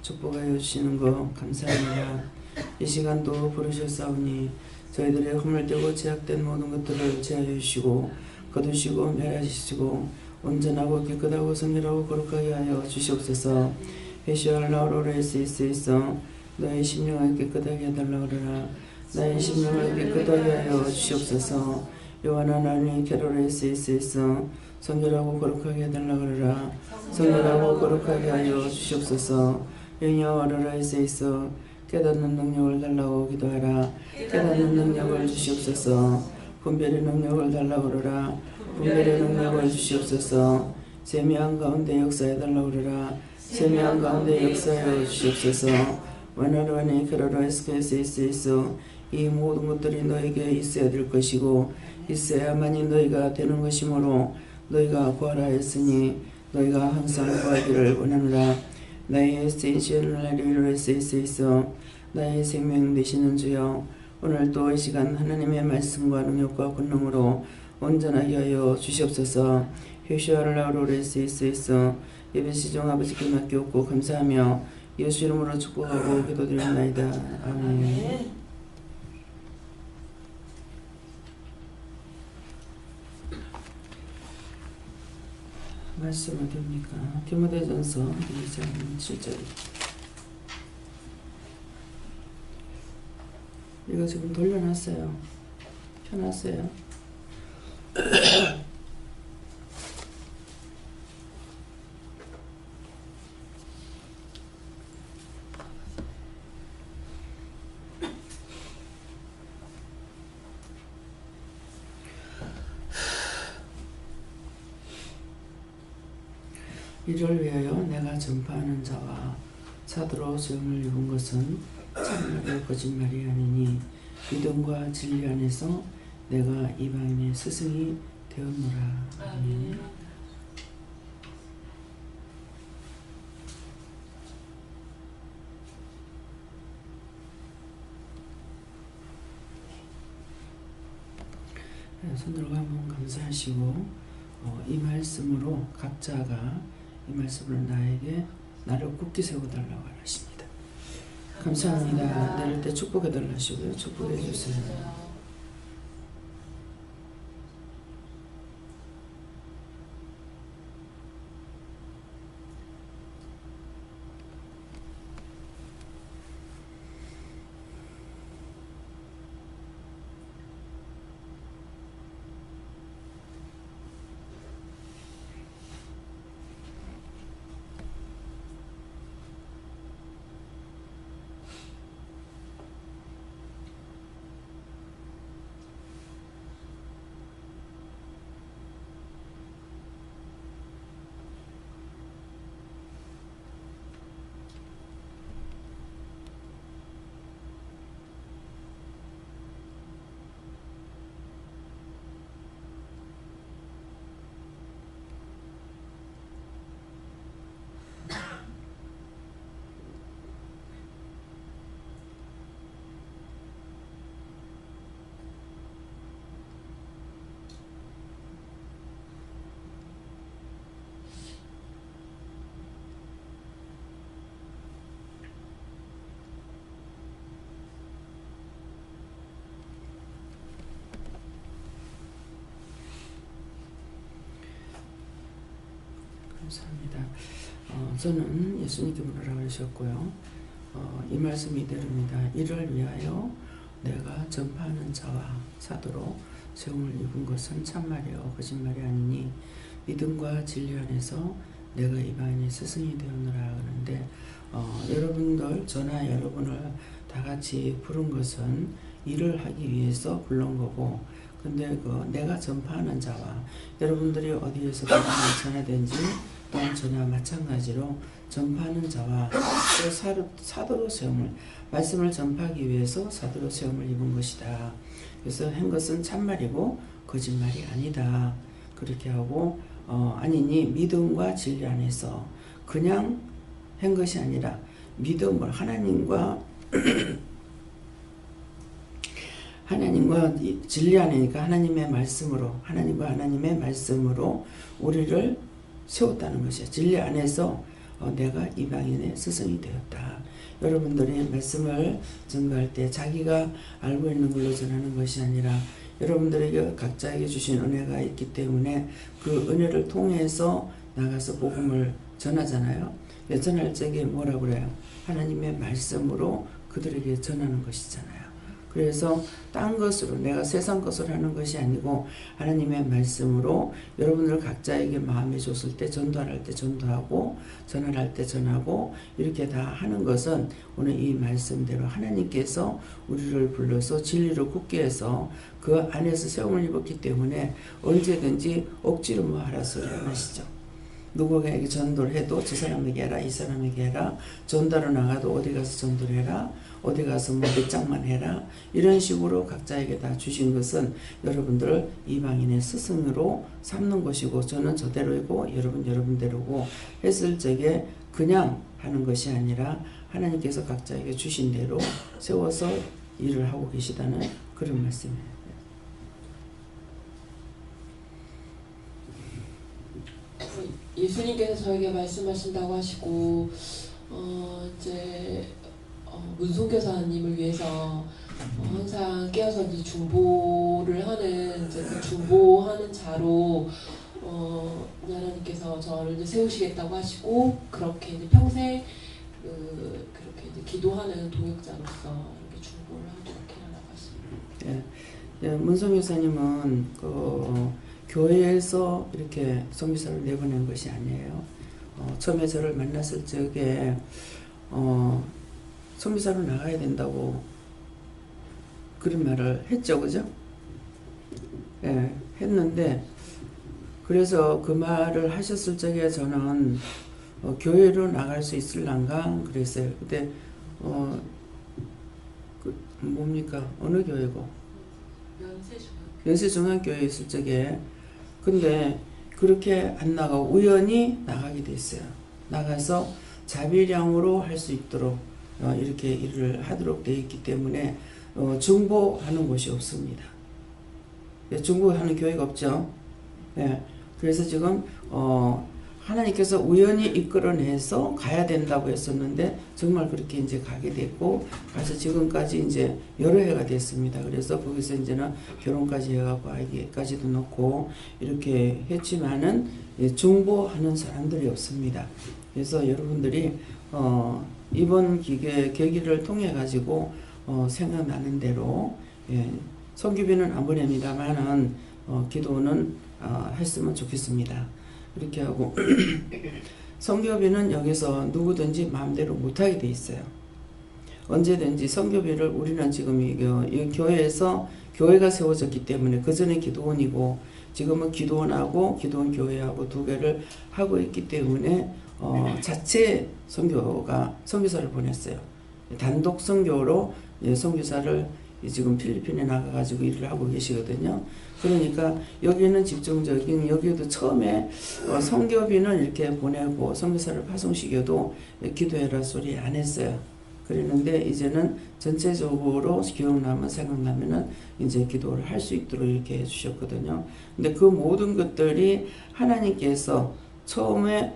축복하여 주시는 것 감사합니다. 이 시간도 부르셨사오니 저희들의 허물되고 제약된 모든 것들을 제하여 주시고 거두시고 멸하시고 온전하고 깨끗하고 성결하고 거룩하게 하여 주시옵소서. 회시할 나오로를 있어 너의 심령을 깨끗하게 해달라 그러라. 나의 심령을 깨끗하게 하여 주시옵소서. 요한아 나를 캐롤에 있어 성결하고 거룩하게 해달라 그러라. 성결하고 거룩하게 하여 주시옵소서. 영여와라라 있어 깨닫는 능력을 달라고 기도하라. 깨닫는 능력을 주시옵소서. 분별의 능력을 달라고 그러라. 분별의 능력을 주시옵소서. 세미한 가운데 역사해달라고 그러라. 세미한 가운데 역사해 주시옵소서. 원하루하니 캐롤에 있어 이 모든 것들이 너에게 있어야 될 것이고 있어야만이 너희가 되는 것이므로 너희가 구하라 했으니 너희가 항상 구하기를 원하노라. 나의 센시언을 리로 있어 나의 생명 되시는 주여 오늘도 이 시간 하나님의 말씀과 능력과 권능으로 온전하게 하여 주시옵소서. 휴시아라로레 있어 예배시종 아버지께 맡기옵고 감사하며 예수 이름으로 축복하고 기도드립니다. 아멘. 말씀 어디입니까? 디모데전서 2장 7절. 이거 지금 돌려놨어요. 펴놨어요. 이를 위하여 내가 전파하는 자와 사도로 소용을 입은 것은 참말이요 거짓말이 아니니 믿음과 진리 안에서 내가 이방인의 스승이 되었노라. 아멘. 손들고 한번 감사하시고 이 말씀으로 각자가 이 말씀을 나를 굳게 세워달라고 하십니다. 감사합니다. 내릴 때 축복해달라 하시고요. 축복해 주세요. 감사합니다. 저는 예수님께 물으라고 하셨고요. 이 말씀이 이대로입니다. 이를 위하여 내가 전파하는 자와 사도로 세움을 입은 것은 참말이요 거짓말이 아니니 믿음과 진리 안에서 내가 이방인의 스승이 되었노라 하는데 여러분들 저나 여러분을 다 같이 부른 것은 일을 하기 위해서 부른 거고 근데 내가 전파하는 자와 여러분들이 어디에서 전하든지 또한 저나 마찬가지로 전파하는 자와 또 사도로 세움을 말씀을 전파하기 위해서 사도로 세움을 입은 것이다. 그래서 한 것은 참말이고 거짓말이 아니다. 그렇게 하고 아니니 믿음과 진리 안에서 그냥 한 것이 아니라 믿음을 하나님과 진리 안이니까 하나님과 하나님의 말씀으로 우리를 세웠다는 것이야. 진리 안에서 내가 이방인의 스승이 되었다. 여러분들이 말씀을 증거할 때 자기가 알고 있는 걸로 전하는 것이 아니라 여러분들에게 각자에게 주신 은혜가 있기 때문에 그 은혜를 통해서 나가서 복음을 전하잖아요. 전할 적에 뭐라고 그래요? 하나님의 말씀으로 그들에게 전하는 것이잖아요. 그래서 딴 것으로 내가 세상 것을 하는 것이 아니고 하나님의 말씀으로 여러분들 각자에게 마음에 줬을 때 전도할 때 전도하고 전할 때 전하고 이렇게 다 하는 것은 오늘 이 말씀대로 하나님께서 우리를 불러서 진리로 굳게 해서 그 안에서 세움을 입었기 때문에 언제든지 억지로 뭐 하라 소리 안 하시죠. 누구에게 전도를 해도 저 사람에게 해라, 이 사람에게 해라, 전도로 나가도 어디 가서 전도를 해라, 어디 가서 뭐 몇 장만 해라, 이런 식으로 각자에게 다 주신 것은 여러분들을 이방인의 스승으로 삼는 것이고, 저는 저대로이고 여러분 여러분대로고 했을 적에 그냥 하는 것이 아니라 하나님께서 각자에게 주신 대로 세워서 일을 하고 계시다는 그런 말씀이에요. 예수님께서 저에게 말씀하신다고 하시고 이제 문송교사님을 위해서 항상 깨어서 이제 중보를 하는 이제 그 중보하는 자로 하나님께서 저를 이제 세우시겠다고 하시고 그렇게 이제 평생 그렇게 이제 기도하는 동역자로서 이렇게 중보를 하고 이렇게 하라고 하십니다. 예, 문송교사님은 교회에서 이렇게 선교사를 내보낸 것이 아니에요. 처음에 저를 만났을 적에 선교사로 나가야 된다고 그런 말을 했죠, 그죠? 예, 했는데 그래서 그 말을 하셨을 적에 저는 교회로 나갈 수 있을란가 그랬어요. 그때 뭡니까? 어느 교회고? 연세중앙교회에 있을 적에 근데 그렇게 안 나가고 우연히 나가게 됐어요. 나가서 자비량으로 할 수 있도록 이렇게 일을 하도록 되어 있기 때문에 중보하는 곳이 없습니다. 중보하는 교회가 없죠. 예. 그래서 지금 하나님께서 우연히 이끌어내서 가야 된다고 했었는데 정말 그렇게 이제 가게 됐고 가서 지금까지 이제 여러 해가 됐습니다. 그래서 거기서 이제는 결혼까지 해가고 아기까지도 놓고 이렇게 했지만은 중보하는 사람들이 없습니다. 그래서 여러분들이 이번 계기를 통해 가지고 생각나는 대로 선교비는 안 보냅니다만은 기도는 했으면 좋겠습니다. 이렇게 하고 선교비는 여기서 누구든지 마음대로 못하게 돼 있어요. 언제든지 선교비를 우리는 지금 이 교회에서 교회가 세워졌기 때문에 그 전에 기도원이고 지금은 기도원하고 기도원 교회하고 두 개를 하고 있기 때문에 자체 선교사를 보냈어요. 단독 선교로 선교사를 지금 필리핀에 나가가지고 일을 하고 계시거든요. 그러니까 여기는 집중적인 여기도 처음에 선교비는 이렇게 보내고 선교사를 파송시켜도 기도해라 소리 안 했어요. 그랬는데 이제는 전체적으로 기억나면 생각나면은 이제 기도를 할 수 있도록 이렇게 해주셨거든요. 근데 그 모든 것들이 하나님께서 처음에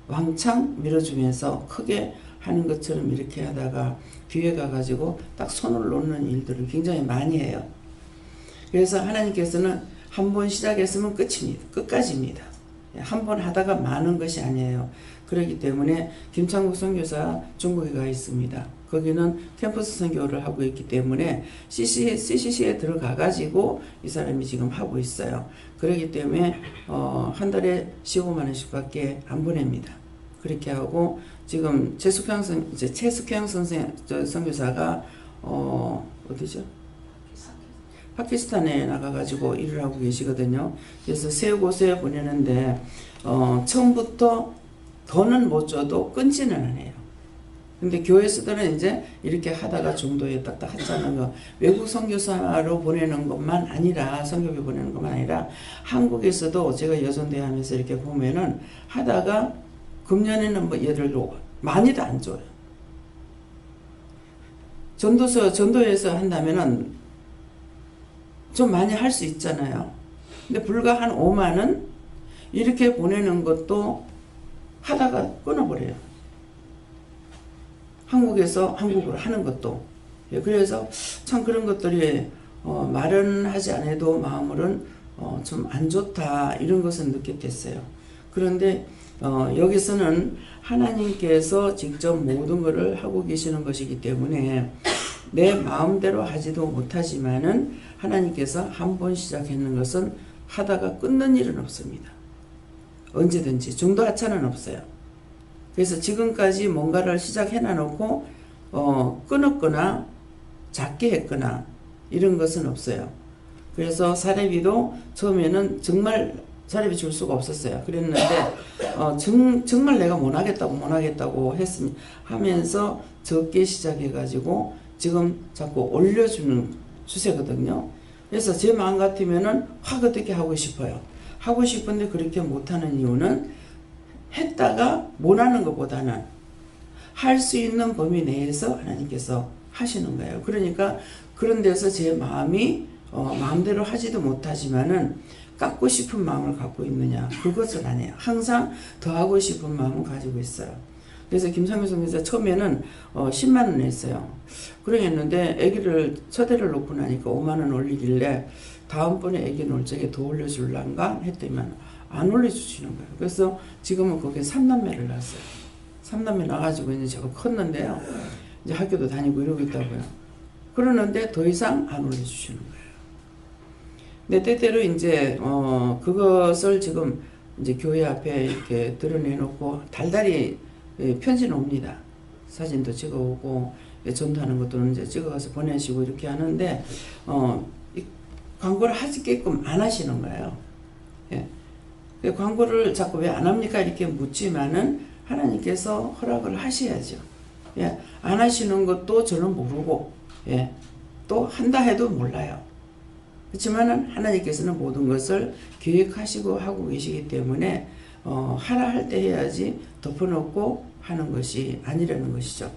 왕창 밀어주면서 크게 하는 것처럼 이렇게 하다가 뒤에 가가지고 딱 손을 놓는 일들을 굉장히 많이 해요. 그래서 하나님께서는 한 번 시작했으면 끝입니다. 끝까지입니다. 한 번 하다가 마는 것이 아니에요. 그렇기 때문에 김창국 선교사 중국에 가 있습니다. 거기는 캠퍼스 선교를 하고 있기 때문에 CCC에 들어가가지고 이 사람이 지금 하고 있어요. 그렇기 때문에 한 달에 15만 원씩 밖에 안 보냅니다. 그렇게 하고 지금 최숙향 선교사가 어디죠? 파키스탄에 나가가지고 일을 하고 계시거든요. 그래서 세 곳에 보내는데 처음부터 더는 못 줘도 끊지는 않아요. 근데 교회에서들은 이제 이렇게 하다가 중도에 딱딱 하자는 거 외국 선교사로 보내는 것만 아니라 선교비 보내는 것만 아니라 한국에서도 제가 여전대 하면서 이렇게 보면은 하다가 금년에는 뭐 예를 들어 많이도 안 줘요. 전도에서 한다면은 좀 많이 할 수 있잖아요. 근데 불과 한 5만 원 이렇게 보내는 것도 하다가 끊어버려요. 한국에서 한국어로 하는 것도. 예, 그래서 참 그런 것들이 말은 하지 않아도 마음으로는 좀 안 좋다 이런 것은 느꼈겠어요. 그런데 여기서는 하나님께서 직접 모든 것을 하고 계시는 것이기 때문에 내 마음대로 하지도 못하지만은 하나님께서 한 번 시작했는 것은 하다가 끊는 일은 없습니다. 언제든지 중도 하차는 없어요. 그래서 지금까지 뭔가를 시작해 놔놓고 끊었거나 작게 했거나 이런 것은 없어요. 그래서 사례비도 처음에는 정말 사례비 줄 수가 없었어요. 그랬는데 정말 내가 못하겠다고 하면서 적게 시작해가지고 지금 자꾸 올려주는 추세거든요. 그래서 제 마음 같으면은 확 어떻게 하고 싶어요. 하고 싶은데 그렇게 못하는 이유는 했다가 못하는 것보다는 할 수 있는 범위 내에서 하나님께서 하시는 거예요. 그러니까 그런 데서 제 마음이 마음대로 하지도 못하지만은 깎고 싶은 마음을 갖고 있느냐, 그것은 아니에요. 항상 더 하고 싶은 마음을 가지고 있어요. 그래서 김성규 선교사 처음에는 10만 원 냈어요. 그러겠는데 아기를 첫애를 놓고 나니까 5만 원 올리길래 다음번에 아기 놀 적에 더 올려줄란가 했더니만 안 올려주시는 거예요. 그래서 지금은 거기에 3남매를 낳았어요. 3남매 낳아가지고 이제 제가 컸는데요. 이제 학교도 다니고 이러고 있다고요. 그러는데 더 이상 안 올려주시는 거예요. 근데 때때로 이제 그것을 지금 이제 교회 앞에 이렇게 드러내놓고 달달이 편지는 옵니다. 사진도 찍어오고 전도하는 것도 이제 찍어가서 보내시고 이렇게 하는데 광고를 하게끔 안 하시는 거예요. 예. 광고를 자꾸 왜 안 합니까? 이렇게 묻지만은 하나님께서 허락을 하셔야죠. 예. 안 하시는 것도 저는 모르고, 예. 또 한다 해도 몰라요. 그렇지만은 하나님께서는 모든 것을 계획하시고 하고 계시기 때문에 하라 할 때 해야지 덮어놓고 하는 것이 아니라는 것이죠.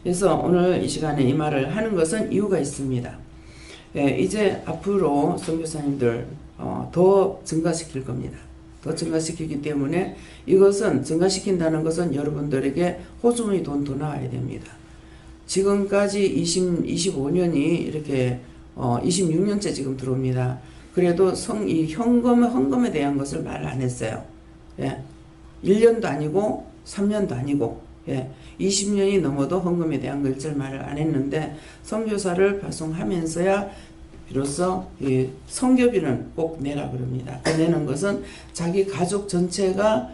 그래서 오늘 이 시간에 이 말을 하는 것은 이유가 있습니다. 예, 이제 앞으로 선교사님들 더 증가시킬 겁니다. 더 증가시키기 때문에 이것은 증가시킨다는 것은 여러분들에게 호주머니 돈 더 나와야 됩니다. 지금까지 25년이 이렇게 26년째 지금 들어옵니다. 그래도 이 헌금에 대한 것을 말 안 했어요. 예. 1년도 아니고 3년도 아니고 20년이 넘어도 헌금에 대한 것을 말을 안 했는데 선교사를 발송하면서야 비로소 이 선교비는 꼭 내라 그럽니다. 내는 것은 자기 가족 전체가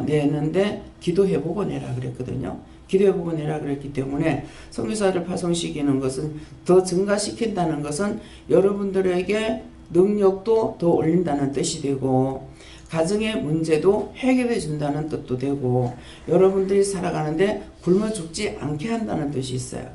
내는데 기도해보고 내라 그랬거든요. 기도해보고 내라 그랬기 때문에 선교사를 파송시키는 것은 더 증가시킨다는 것은 여러분들에게 능력도 더 올린다는 뜻이 되고 가정의 문제도 해결해 준다는 뜻도 되고 여러분들이 살아가는데 굶어 죽지 않게 한다는 뜻이 있어요.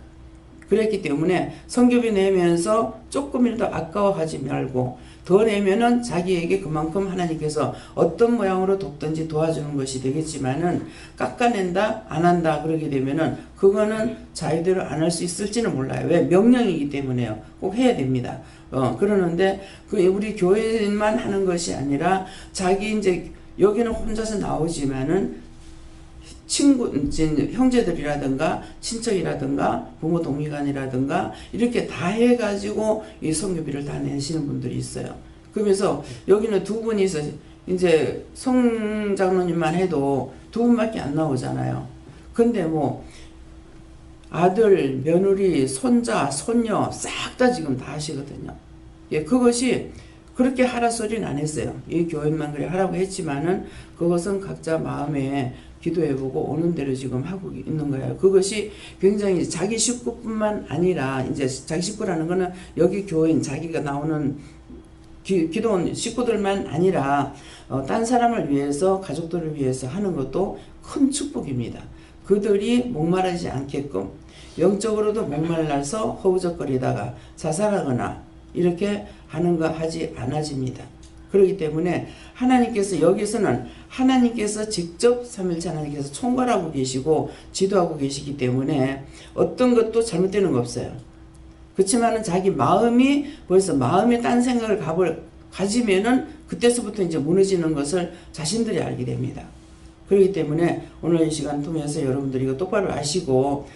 그랬기 때문에 선교비 내면서 조금이라도 아까워하지 말고 더 내면은 자기에게 그만큼 하나님께서 어떤 모양으로 돕든지 도와주는 것이 되겠지만은 깎아낸다 안 한다 그러게 되면은 그거는 자유대로 안 할 수 있을지는 몰라요. 왜? 명령이기 때문에요. 꼭 해야 됩니다. 그러는데 우리 교회만 하는 것이 아니라 자기 이제 여기는 혼자서 나오지만은 친구, 형제들이라든가 친척이라든가 부모 동의간이라든가 이렇게 다 해가지고 이 선교비를 다 내시는 분들이 있어요. 그러면서 여기는 두 분이서 이제 송 장로님만 해도 두 분밖에 안 나오잖아요. 근데 뭐 아들, 며느리, 손자, 손녀 싹 다 지금 다 하시거든요. 예, 그것이 그렇게 하라 소리는 안 했어요. 이 교회만 그래 하라고 했지만은 그것은 각자 마음에 기도해보고 오는 대로 지금 하고 있는 거예요. 그것이 굉장히 자기 식구뿐만 아니라 이제 자기 식구라는 거는 여기 교인 자기가 나오는 기도원 식구들만 아니라 딴 사람을 위해서 가족들을 위해서 하는 것도 큰 축복입니다. 그들이 목마르지 않게끔 영적으로도 목말라서 허우적거리다가 자살하거나 이렇게 하는 거 하지 않아집니다. 그렇기 때문에 하나님께서 여기서는 하나님께서 직접 삼일체 하나님께서 총괄하고 계시고 지도하고 계시기 때문에 어떤 것도 잘못되는 거 없어요. 그렇지만은 자기 마음이 벌써 마음에 딴 생각을 가지면은 그때서부터 이제 무너지는 것을 자신들이 알게 됩니다. 그렇기 때문에 오늘 이 시간 통해서 여러분들이 이거 똑바로 아시고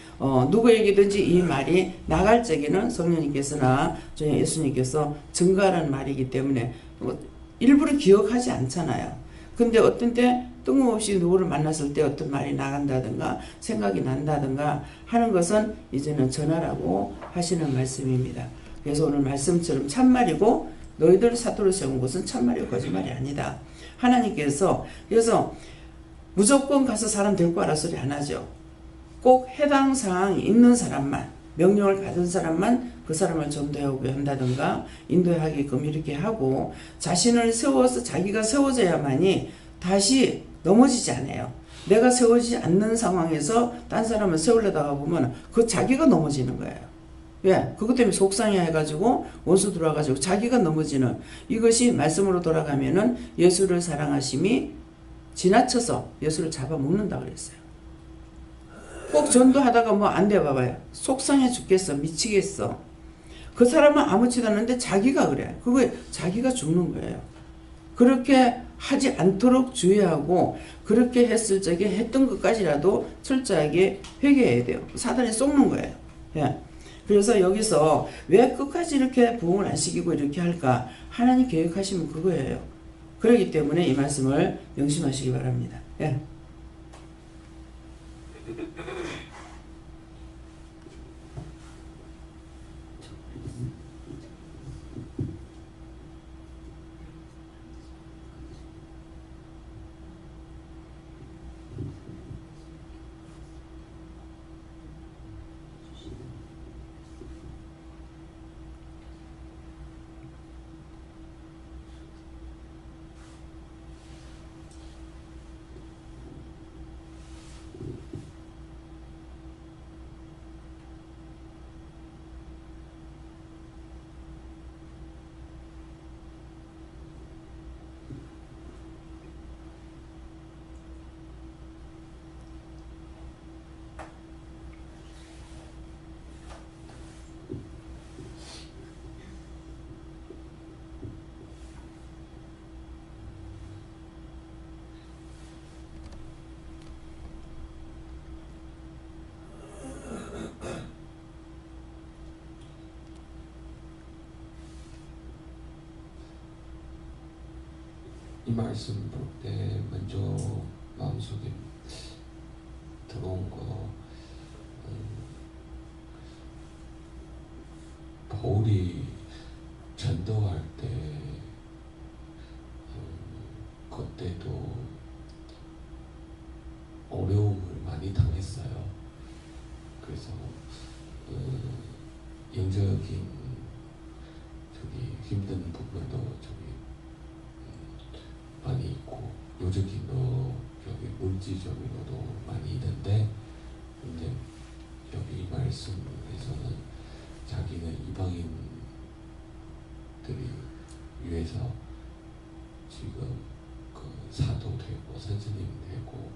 누구에게든지 이 말이 나갈 적에는 성령님께서나 저희 예수님께서 증거하라는 말이기 때문에 일부러 기억하지 않잖아요. 근데 어떤 때 뜬금없이 누구를 만났을 때 어떤 말이 나간다든가 생각이 난다든가 하는 것은 이제는 전하라고 하시는 말씀입니다. 그래서 오늘 말씀처럼 참말이고 너희들 사토로 세운 것은 참말이고 거짓말이 아니다. 하나님께서 그래서 무조건 가서 사람 데리고 와라 소리 안 하죠. 꼭 해당 사항이 있는 사람만, 명령을 받은 사람만 그 사람을 전도하게 한다든가 인도하게끔 이렇게 하고 자신을 세워서 자기가 세워져야만이 다시 넘어지지 않아요. 내가 세워지지 않는 상황에서 딴 사람을 세우려다가 보면 그 자기가 넘어지는 거예요. 왜? 그것 때문에 속상해 해가지고 원수 들어와가지고 자기가 넘어지는 이것이 말씀으로 돌아가면은 예수를 사랑하심이 지나쳐서 예수를 잡아먹는다 그랬어요. 꼭 전도하다가 뭐 안 돼 봐봐요. 속상해 죽겠어. 미치겠어. 그 사람은 아무렇지도 않은데 자기가 그래. 그거 자기가 죽는 거예요. 그렇게 하지 않도록 주의하고 그렇게 했을 적에 했던 것까지라도 철저하게 회개해야 돼요. 사단이 속는 거예요. 예. 그래서 여기서 왜 끝까지 이렇게 부흥을 안 시키고 이렇게 할까? 하나님 계획하시면 그거예요. 그렇기 때문에 이 말씀을 명심하시기 바랍니다. 예. 이 말씀 볼 때 먼저 마음속에 들어온 거 바울이 전도할 때 그때도 어려움을 많이 당했어요. 그래서 영적인 힘든 부분도 많이 있고 요적인도 여기 물질적으로도 많이 있는데 근데 여기 말씀에서는 자기는 이방인들이 위해서 지금 그 사도 되고 선생님 되고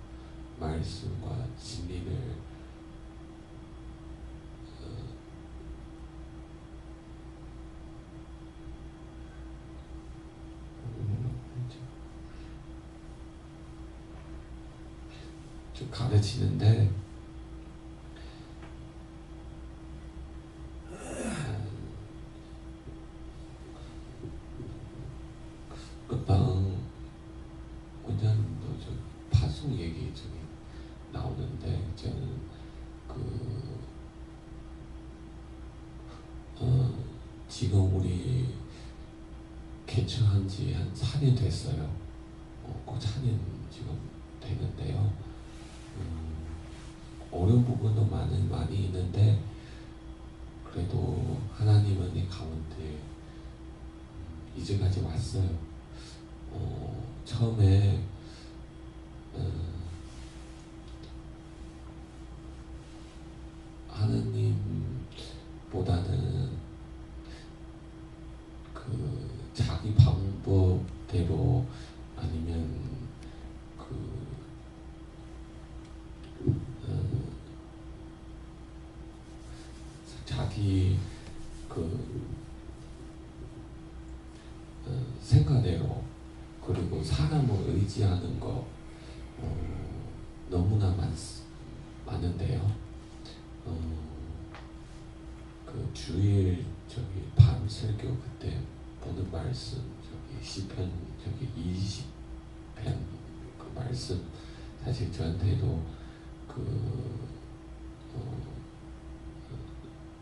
말씀과 진리를 가르치는데 금방 원장님도 저 파송 얘기 중에 나오는데 저는 지금 우리 개척한 지 한 4년 됐어요. 꼭 4년 지금 되는데요. 어려운 부분도 많이 있는데 그래도 하나님은 이 가운데 이제까지 왔어요. 처음에 하나님보다는 그 자기 방법대로 아니면 자기 생각대로 그리고 사람을 의지하는 거 너무나 많은데요. 그 주일 저기 밤 설교 그때 보는 말씀 저기 시편 저기 20편 그 말씀 사실 저한테도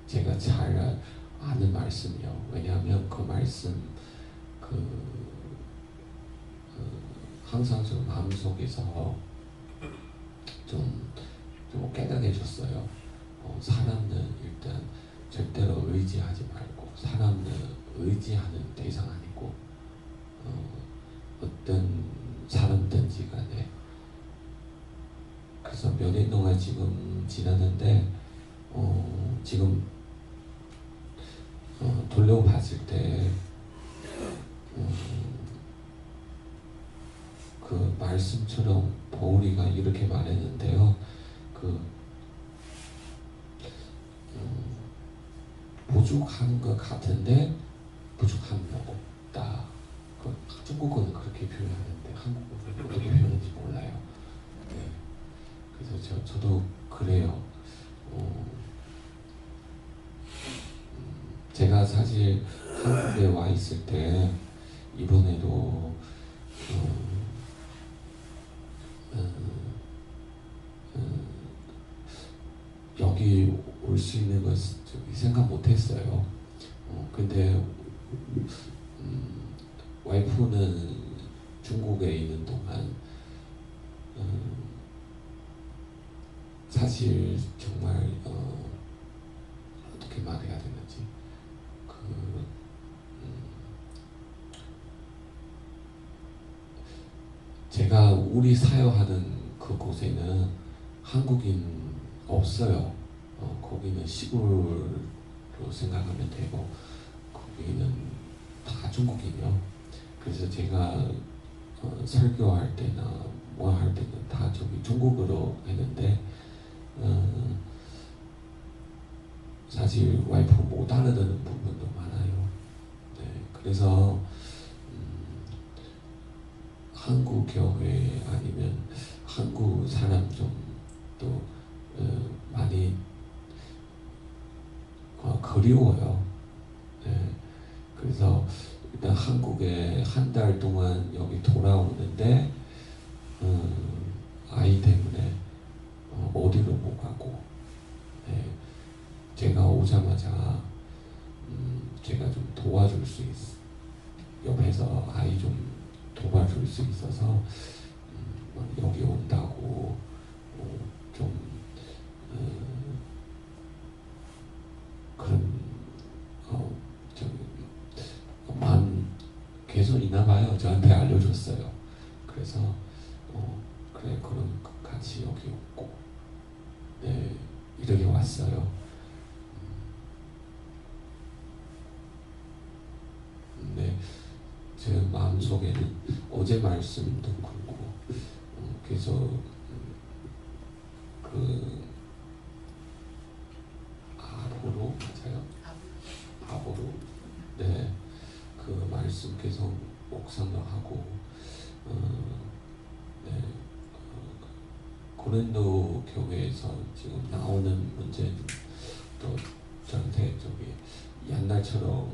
제가 잘 아는 말씀이요. 왜냐하면 그 말씀 항상 저 마음속에서 좀 깨닫게 해줬어요. 사람은 일단 절대로 의지하지 말고, 사람은 의지하는 대상 아니고 어떤 사람든지 간에. 그래서 몇 년 동안 지금 지났는데 지금 돌려봤을 때 그 말씀처럼 바울이가 이렇게 말했는데요. 부족한 것 같은데 부족함이 없다. 중국어는 그렇게 표현하는데 한국어는 어떻게 표현하는지 몰라요. 네. 그래서 저도 그래요. 제가 사실 한국에 와 있을 때 이번에도 여기 올 수 있는 것을 생각 못했어요. 근데 와이프는 중국에 있는 동안 사실 정말 어떻게 말해야 되는지 제가 우리 사역하는 그곳에는 한국인 없어요. 거기는 시골로 생각하면 되고 거기는 다 중국인이요. 그래서 제가 설교할 때나 뭐 할 때는 다 저기 중국어로 했는데 사실 와이프 못 알아듣는 부분도 많아요. 네, 그래서 한국 교회 아니면 한국 사람 좀 또 많이 그리워요. 네, 그래서 일단 한국에 한 달 동안 여기 돌아오는데 아이 때문에 어디로 못 가고, 네, 제가 오자마자 제가 좀 도와줄 수 옆에서 아이 좀 도와줄 수 있어서 여기 온다고 좀 그런 마음 계속 있나봐요. 저한테 알려줬어요. 그래서 그래 그럼 같이 여기 오고, 네, 이렇게 왔어요. 네, 제 마음속에는 어제 말씀도 그렇고 그래서 아보로 맞아요? 아보로, 네, 그 말씀 계속 묵상도 하고 네, 고린도 교회에서 지금 나오는 문제는 또 저한테 저기 옛날처럼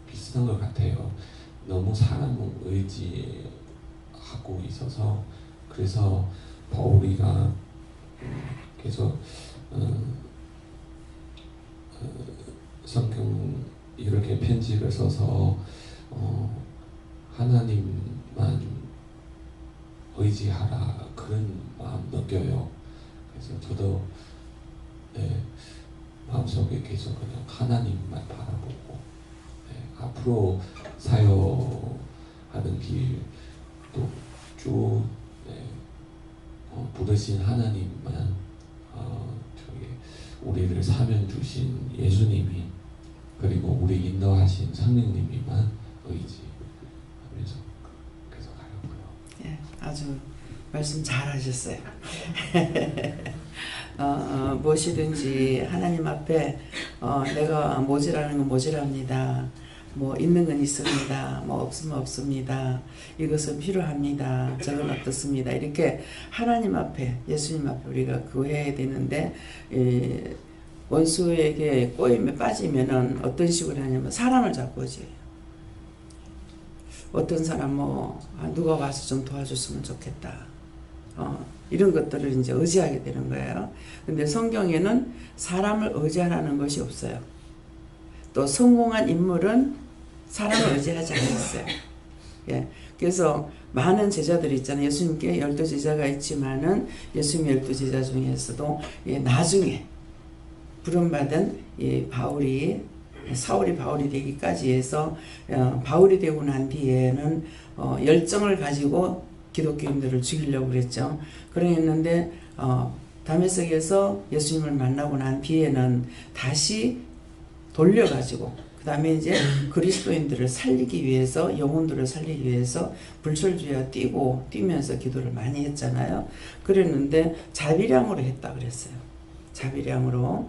비슷한 것 같아요. 너무 사람을 의지하고 있어서, 그래서 바울이가 계속 성경 이렇게 편지를 써서 하나님만 의지하라 그런 마음 느껴요. 그래서 저도 네, 마음속에 계속 그냥 하나님만 바라보고, 네, 앞으로 사역하는 길도 쭉 네, 부르신 하나님만 저기 우리를 사명 주신 예수님이, 그리고 우리 인도하신 성령님이만 의지하면서 계속 가려고요. 예, 아주 말씀 잘하셨어요. 무엇이든지 하나님 앞에 내가 모자라는 건 모자랍니다. 뭐 있는 건 있습니다. 뭐 없으면 없습니다. 이것은 필요합니다. 저건 어떻습니다. 이렇게 하나님 앞에 예수님 앞에 우리가 구해야 되는데 원수에게 꼬임에 빠지면은 어떤 식으로 하냐면 사람을 잡고 오지. 어떤 사람 누가 와서 좀 도와줬으면 좋겠다. 이런 것들을 이제 의지하게 되는 거예요. 근데 성경에는 사람을 의지하라는 것이 없어요. 또 성공한 인물은 사람을 의지하지 않았어요. 예. 그래서 많은 제자들이 있잖아요. 예수님께 12제자가 있지만은 예수님 12제자 중에서도 나중에 부름받은 사울이 바울이 되기까지 해서 바울이 되고 난 뒤에는 열정을 가지고 기독교인들을 죽이려고 그랬죠. 그랬는데 다메섹에서 예수님을 만나고 난 뒤에는 다시 돌려가지고 그 다음에 이제 그리스도인들을 살리기 위해서 영혼들을 살리기 위해서 불철주야 뛰면서 기도를 많이 했잖아요. 그랬는데 자비량으로 했다 그랬어요. 자비량으로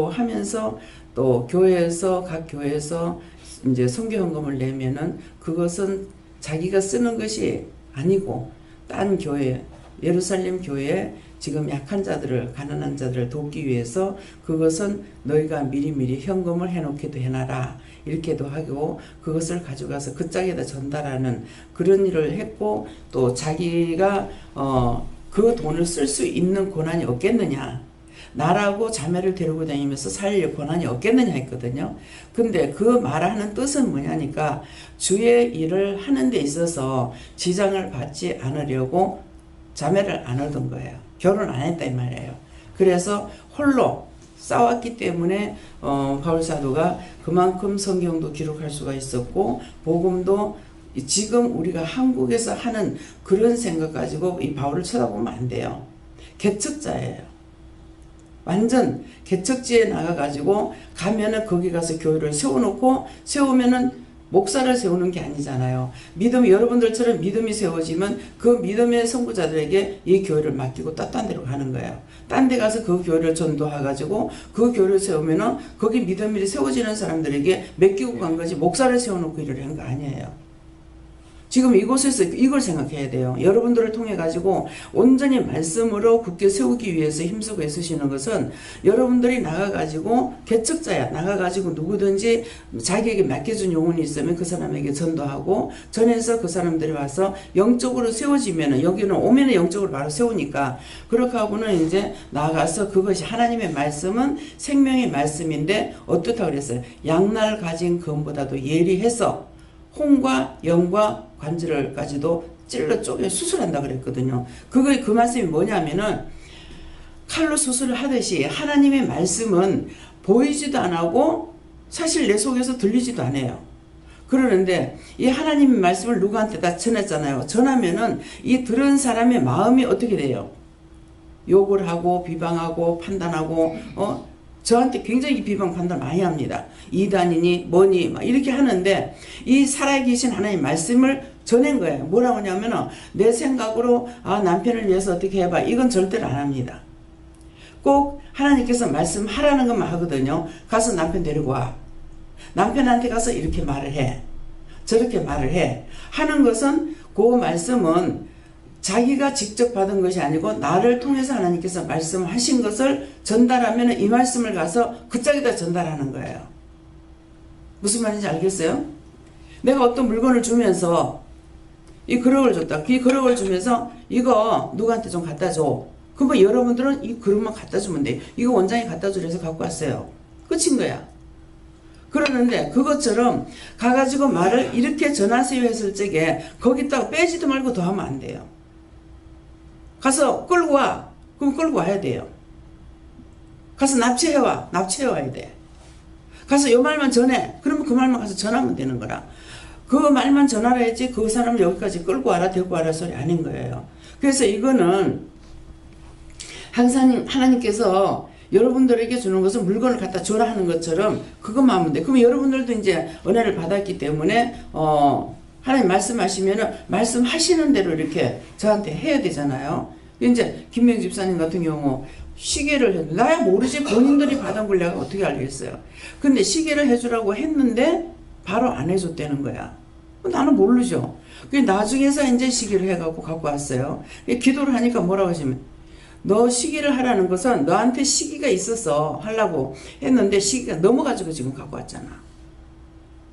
하면서 또 각 교회에서 이제 선교헌금을 내면은 그것은 자기가 쓰는 것이 아니고 딴 교회 예루살렘 교회에 지금 약한 자들을 가난한 자들을 돕기 위해서 그것은 너희가 미리미리 현금을 해놓기도 해놔라 이렇게도 하고 그것을 가져가서 그 짝에다 전달하는 그런 일을 했고 또 자기가 그 돈을 쓸 수 있는 권한이 없겠느냐 나라고 자매를 데리고 다니면서 살 권한이 없겠느냐 했거든요. 근데 그 말하는 뜻은 뭐냐니까 주의 일을 하는 데 있어서 지장을 받지 않으려고 자매를 안 얻은 거예요. 결혼 안 했다 이 말이에요. 그래서 홀로 싸웠기 때문에 바울 사도가 그만큼 성경도 기록할 수가 있었고 복음도 지금 우리가 한국에서 하는 그런 생각 가지고 이 바울을 쳐다보면 안 돼요. 개척자예요. 완전 개척지에 나가가지고 가면은 거기 가서 교회를 세우면은 목사를 세우는 게 아니잖아요. 여러분들처럼 믿음이 세워지면 그 믿음의 선구자들에게 이 교회를 맡기고 딴 데로 가는 거예요. 딴 데 가서 그 교회를 전도해가지고 그 교회를 세우면은 거기 믿음이 세워지는 사람들에게 맡기고 간 거지 목사를 세워놓고 일을 한 거 아니에요. 지금 이곳에서 이걸 생각해야 돼요. 여러분들을 통해 가지고 온전히 말씀으로 굳게 세우기 위해서 힘쓰고 애쓰시는 것은 여러분들이 나가가지고 개척자야. 나가가지고 누구든지 자기에게 맡겨준 영혼이 있으면 그 사람에게 전도하고 전해서 그 사람들이 와서 영적으로 세워지면은 여기는 오면은 영적으로 바로 세우니까 그렇게 하고는 이제 나가서 그것이 하나님의 말씀은 생명의 말씀인데 어떻다고 그랬어요? 양날 가진 검보다도 예리해서 홍과 영과 관절을까지도 찔러 쪼개 수술한다 그랬거든요. 그 말씀이 뭐냐면은 칼로 수술을 하듯이 하나님의 말씀은 보이지도 안 하고 사실 내 속에서 들리지도 않아요. 그러는데 이 하나님의 말씀을 누구한테 다 전했잖아요. 전하면은 이 들은 사람의 마음이 어떻게 돼요? 욕을 하고 비방하고 판단하고 저한테 굉장히 비방 판단 많이 합니다. 이단이니 뭐니 막 이렇게 하는데 이 살아계신 하나님 말씀을 전한 거예요. 뭐라고 하냐면은 내 생각으로 남편을 위해서 어떻게 해봐 이건 절대로 안 합니다. 꼭 하나님께서 말씀하라는 것만 하거든요. 가서 남편 데리고 와. 남편한테 가서 이렇게 말을 해. 저렇게 말을 해. 하는 것은 그 말씀은 자기가 직접 받은 것이 아니고 나를 통해서 하나님께서 말씀하신 것을 전달하면 이 말씀을 가서 그 짝에다 전달하는 거예요. 무슨 말인지 알겠어요? 내가 어떤 물건을 주면서 이 그릇을 줬다. 이 그릇을 주면서 이거 누구한테 좀 갖다 줘. 그러면 여러분들은 이 그릇만 갖다 주면 돼. 이거 원장이 갖다 주래서 갖고 왔어요. 끝인 거야. 그러는데 그것처럼 가가지고 말을 이렇게 전하세요 했을 적에 거기다가 빼지도 말고 더 하면 안 돼요. 가서 끌고 와. 그럼 끌고 와야 돼요. 가서 납치해와. 납치해와야 돼. 가서 요 말만 전해. 그러면 그 말만 가서 전하면 되는 거라. 그 말만 전하라 했지 그 사람을 여기까지 끌고 와라 데리고 와라 소리 아닌 거예요. 그래서 이거는 항상 하나님께서 여러분들에게 주는 것은 물건을 갖다 줘라 하는 것처럼 그것만 하면 돼. 그러면 여러분들도 이제 은혜를 받았기 때문에 하나님 말씀하시면은 말씀하시는 대로 이렇게 저한테 해야 되잖아요. 이제 김명주 집사님 같은 경우 시계를 해. 나야 모르지. 본인들이 받은 걸 내가 어떻게 알겠어요. 근데 시계를 해주라고 했는데 바로 안 해줬다는 거야. 나는 모르죠. 나중에서 이제 시계를 해갖고 갖고 왔어요. 기도를 하니까 뭐라고 하시면, 너 시계를 하라는 것은 너한테 시기가 있어서 하려고 했는데 시기가 넘어가지고 지금 갖고 왔잖아.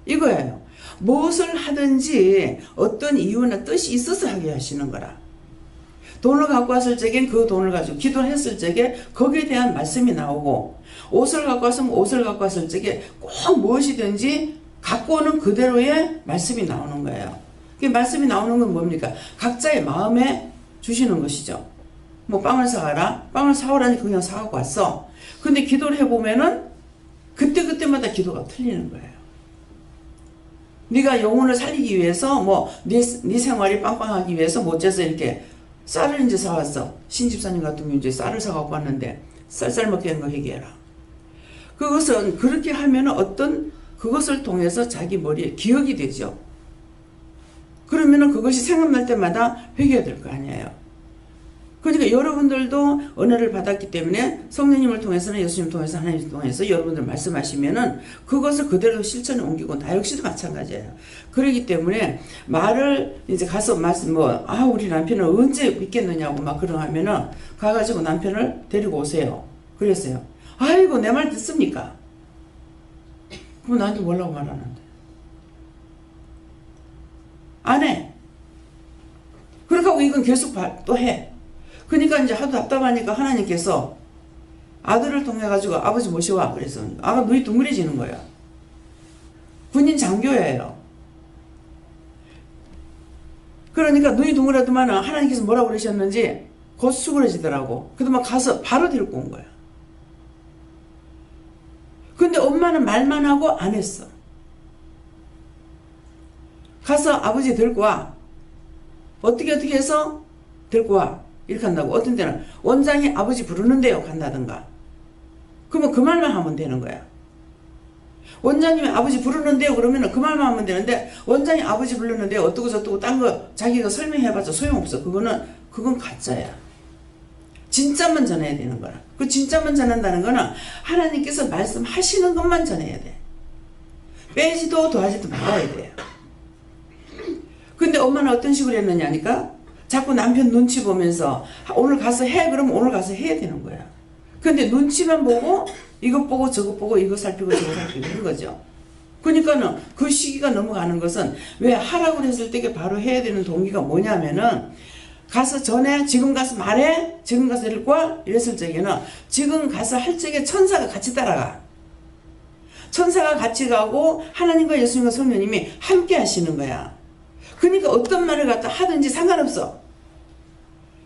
이거예요. 무엇을 하든지 어떤 이유나 뜻이 있어서 하게 하시는 거라. 돈을 갖고 왔을 적엔 그 돈을 가지고 기도를 했을 적에 거기에 대한 말씀이 나오고, 옷을 갖고 왔으면 옷을 갖고 왔을 적에 꼭 무엇이든지 갖고 오는 그대로의 말씀이 나오는 거예요. 그 말씀이 나오는 건 뭡니까? 각자의 마음에 주시는 것이죠. 뭐 빵을 사가라? 빵을 사오라니 그냥 사갖고 왔어. 근데 기도를 해보면은 그때그때마다 기도가 틀리는 거예요. 네가 영혼을 살리기 위해서 네 생활이 빵빵하기 위해서 어째서 이렇게 쌀을 이제 사왔어. 신집사님 같은 경우 이제 쌀을 사갖고 왔는데 쌀 먹게 하는 거 회개해라. 그것은 그렇게 하면은 어떤 그것을 통해서 자기 머리에 기억이 되죠. 그러면은 그것이 생각날 때마다 회개해야 될 거 아니에요. 그러니까 여러분들도 은혜를 받았기 때문에 성령님을 통해서는 예수님 통해서 하나님 통해서 여러분들 말씀하시면은 그것을 그대로 실천에 옮기고 나 역시도 마찬가지예요. 그렇기 때문에 말을 이제 가서 우리 남편은 언제 믿겠느냐고 막 그러 하면은 가가지고 남편을 데리고 오세요. 그랬어요. 아이고 내 말 듣습니까? 그럼 나한테 뭐라고 말하는데? 안 해. 그러니까 이건 계속 또 해. 그러니까 이제 하도 답답하니까 하나님께서 아들을 통해 가지고 아버지 모셔와 그래서 아가 눈이 둥그레지는 거야. 군인 장교예요. 그러니까 눈이 둥그레더만 하나님께서 뭐라고 그러셨는지 곧 수그러지더라고. 그러더만 가서 바로 데리고 온 거야. 근데 엄마는 말만 하고 안 했어. 가서 아버지 데리고 와. 어떻게 해서 데리고 와. 이렇게 한다고. 어떤 때는 원장이 아버지 부르는데요 간다든가. 그러면 그 말만 하면 되는 거야. 원장님이 아버지 부르는데요 그러면 그 말만 하면 되는데, 원장이 아버지 부르는데요 어떠고 저떠고 딴 거 자기가 설명해봤자 소용없어. 그건 가짜야. 진짜만 전해야 되는 거라. 그 진짜만 전한다는 거는 하나님께서 말씀하시는 것만 전해야 돼. 빼지도 더하지도 말아야 돼요. 근데 엄마는 어떤 식으로 했느냐니까, 자꾸 남편 눈치 보면서 오늘 가서 해 그러면 오늘 가서 해야 되는 거야. 근데 눈치만 보고 이것 보고 저것 보고 이거 살피고 저거 살피고 그런 거죠. 그러니까는 그 시기가 넘어가는 것은 왜 하라고 했을 때 바로 해야 되는 동기가 뭐냐면은, 가서 전에 지금 가서 말해 지금 가서 데리고 와 이랬을 적에는 지금 가서 할 적에 천사가 같이 따라가. 천사가 같이 가고 하나님과 예수님과 성령님이 함께 하시는 거야. 그러니까 어떤 말을 갖다 하든지 상관없어.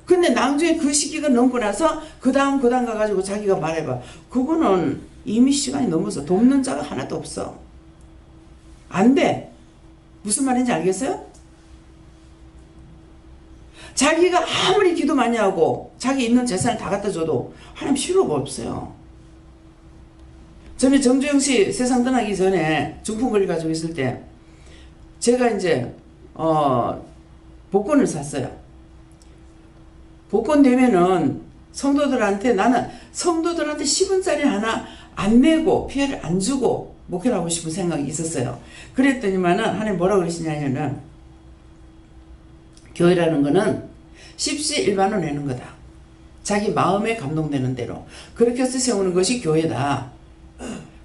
근데 나중에 그 시기가 넘고 나서 그 다음 가가지고 자기가 말해봐. 그거는 이미 시간이 넘어서 돕는 자가 하나도 없어. 안 돼. 무슨 말인지 알겠어요? 자기가 아무리 기도 많이 하고 자기 있는 재산을 다 갖다 줘도 하나님 필요가 없어요. 저는 정주영 씨 세상 떠나기 전에 중풍 걸려가지고 있을 때 제가 이제 복권을 샀어요. 복권 되면은 나는 성도들한테 10원짜리 하나 안 내고 피해를 안 주고 목회를 하고 싶은 생각이 있었어요. 그랬더니만은 하나님 뭐라고 그러시냐면은, 교회라는 거는 십시일반으로 내는 거다. 자기 마음에 감동되는 대로 그렇게 해서 세우는 것이 교회다.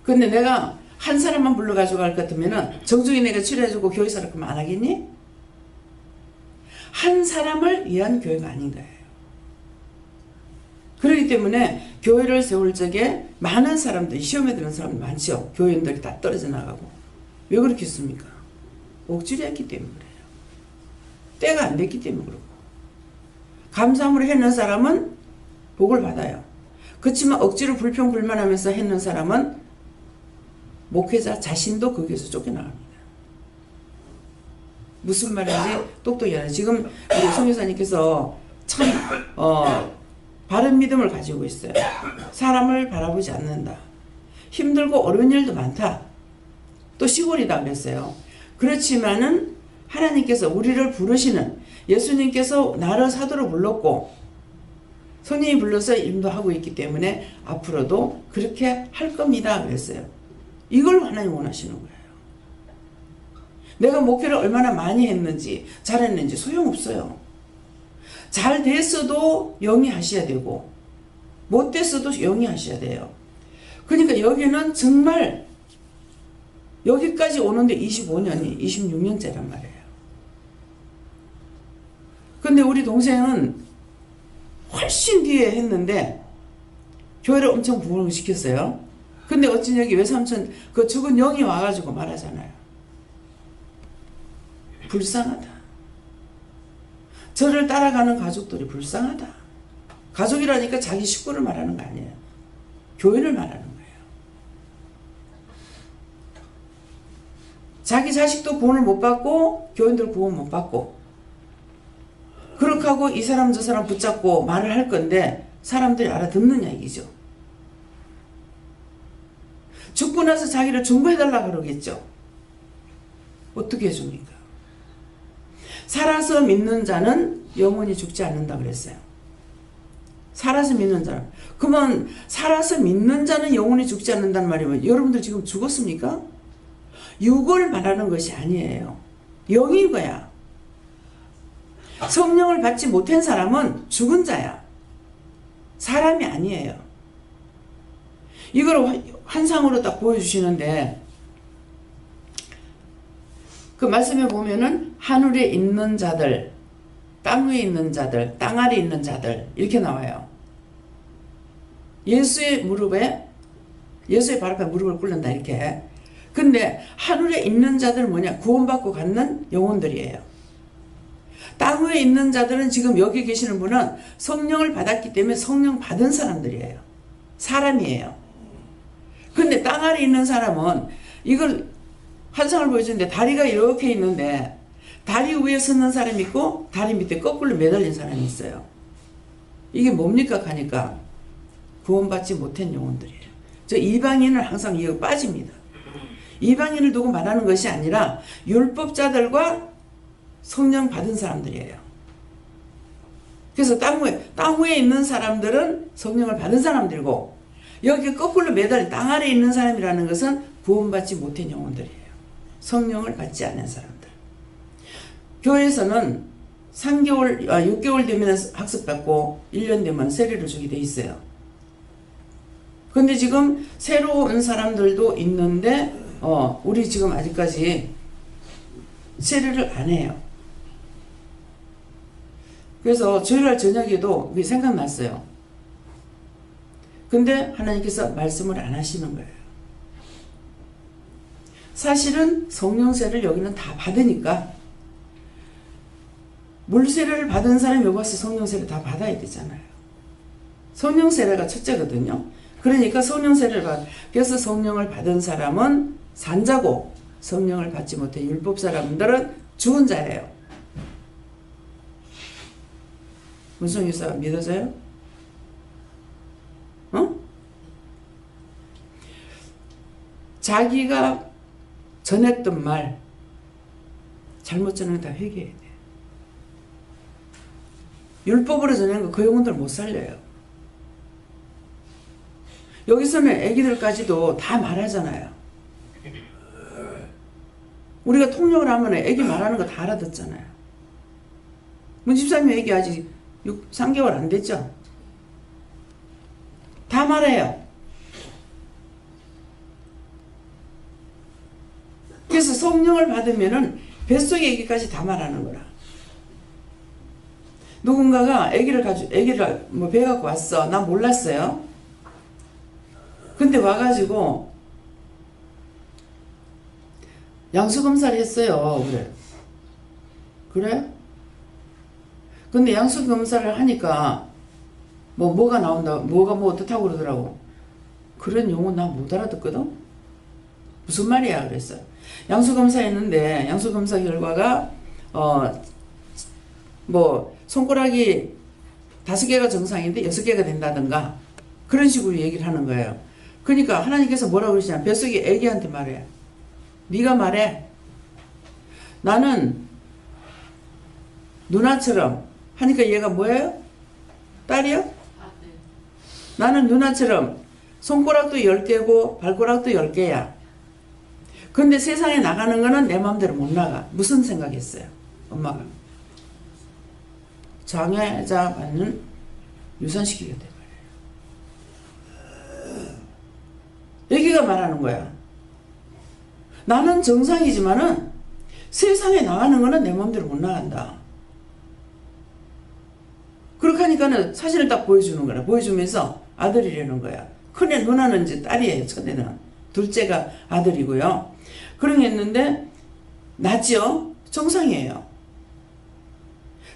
근데 내가 한 사람만 불러가지고 갈 것 같으면은 정중히 내가 치료해주고 교회 사람 그러면 안 하겠니? 한 사람을 위한 교회가 아닌 거예요. 그렇기 때문에 교회를 세울 적에 많은 사람들이 시험에 드는 사람들 많죠. 교인들이 다 떨어져 나가고. 왜 그렇게 했습니까? 억지로 했기 때문에 그래요. 때가 안 됐기 때문에 그렇고. 감사함으로 했는 사람은 복을 받아요. 그렇지만 억지로 불평불만하면서 했는 사람은 목회자 자신도 거기에서 쫓겨나갑니다. 무슨 말인지 똑똑히 알아요. 지금 우리 성교사님께서 참 바른 믿음을 가지고 있어요. 사람을 바라보지 않는다. 힘들고 어려운 일도 많다. 또 시골이다 그랬어요. 그렇지만은 하나님께서 우리를 부르시는, 예수님께서 나를 사도로 불렀고 성령이 불러서 인도하고 있기 때문에 앞으로도 그렇게 할 겁니다. 그랬어요. 이걸 하나님 원하시는 거예요. 내가 목회를 얼마나 많이 했는지 잘했는지 소용없어요. 잘 됐어도 영이 하셔야 되고 못 됐어도 영이 하셔야 돼요. 그러니까 여기는 정말 여기까지 오는데 25년이 26년째란 말이에요. 근데 우리 동생은 훨씬 뒤에 했는데 교회를 엄청 부흥을 시켰어요. 근데 어찌 여기 외삼촌 그 죽은 영이 와가지고 말하잖아요. 불쌍하다. 저를 따라가는 가족들이 불쌍하다. 가족이라니까 자기 식구를 말하는 거 아니에요. 교회를 말하는 거예요. 자기 자식도 구원을 못 받고 교인들 구원 못 받고 그렇게 하고 이 사람 저 사람 붙잡고 말을 할 건데 사람들이 알아듣느냐 이기죠. 죽고 나서 자기를 중보해달라 그러겠죠. 어떻게 해줍니까? 살아서 믿는 자는 영원히 죽지 않는다 그랬어요. 살아서 믿는 자는. 그러면 살아서 믿는 자는 영원히 죽지 않는다는 말이면 여러분들 지금 죽었습니까? 육을 말하는 것이 아니에요. 영인 거야. 성령을 받지 못한 사람은 죽은 자야. 사람이 아니에요. 이걸 환상으로 딱 보여주시는데 그 말씀에 보면은 하늘에 있는 자들, 땅 위에 있는 자들, 땅 아래에 있는 자들 이렇게 나와요. 예수의 무릎에 예수의 발 앞에 무릎을 꿇는다 이렇게. 근데 하늘에 있는 자들은 뭐냐? 구원받고 갖는 영혼들이에요. 땅 위에 있는 자들은 지금 여기 계시는 분은 성령을 받았기 때문에 성령 받은 사람들이에요. 사람이에요. 근데 땅 아래에 있는 사람은 이걸 환상을 보여주는데 다리가 이렇게 있는데 다리 위에 서는 사람이 있고 다리 밑에 거꾸로 매달린 사람이 있어요. 이게 뭡니까 하니까 구원받지 못한 영혼들이에요. 저 이방인은 항상 이거 빠집니다. 이방인을 두고 말하는 것이 아니라 율법자들과 성령 받은 사람들이에요. 그래서 땅 위에 있는 사람들은 성령을 받은 사람들이고 여기 거꾸로 매달린 땅 아래에 있는 사람이라는 것은 구원받지 못한 영혼들이에요. 성령을 받지 않은 사람들. 교회에서는 6개월 되면 학습받고 1년 되면 세례를 주게 돼 있어요. 근데 지금 새로 온 사람들도 있는데 우리 지금 아직까지 세례를 안 해요. 그래서 주일날 저녁에도 생각났어요. 근데 하나님께서 말씀을 안 하시는 거예요. 사실은 성령세를 여기는 다 받으니까 물세례를 받은 사람이 여기 와서 성령세를 다 받아야 되잖아요. 성령세례가 첫째거든요. 그러니까 성령세례를 그래서 성령을 받은 사람은 산자고 성령을 받지 못해 율법 사람들은 죽은 자예요. 문성 유사 믿어져요? 자기가 전했던 말 잘못 전하면 다 회개해야 돼. 율법으로 전하는 거 그 영혼들 못 살려요. 여기서는 애기들까지도 다 말하잖아요. 우리가 통역을 하면 애기 말하는 거 다 알아듣잖아요. 문집사님 애기 아직 3개월 안 됐죠? 다 말해요. 그래서 성령을 받으면은 뱃속의 애기까지 다 말하는 거라. 누군가가 애기를 배 갖고 왔어. 난 몰랐어요. 근데 와가지고 양수검사를 했어요. 그래? 근데 양수검사를 하니까 뭐가 나온다. 뭐가 어떻다고 그러더라고. 그런 용어 나 못 알아듣거든? 무슨 말이야? 그랬어요. 양수검사 했는데 양수검사 결과가 손가락이 5개가 정상인데 6개가 된다든가 그런 식으로 얘기를 하는 거예요. 그러니까 하나님께서 뭐라고 그러시냐. 뱃속에 애기한테 말해. 네가 말해. 나는 누나처럼 하니까 얘가 뭐예요? 딸이요? 나는 누나처럼 손가락도 10개고 발가락도 10개야. 근데 세상에 나가는 거는 내 마음대로 못 나가. 무슨 생각했어요? 엄마가. 장애자만은 유산시키겠다 말이에요. 여기가 말하는 거야. 나는 정상이지만은 세상에 나가는 거는 내 마음대로 못 나간다. 그렇게 하니까는 사진을 딱 보여주는 거야. 보여주면서 아들이라는 거야. 큰애 누나는 이제 딸이에요. 첫애는. 둘째가 아들이고요. 그런 게 했는데 낫죠? 정상이에요.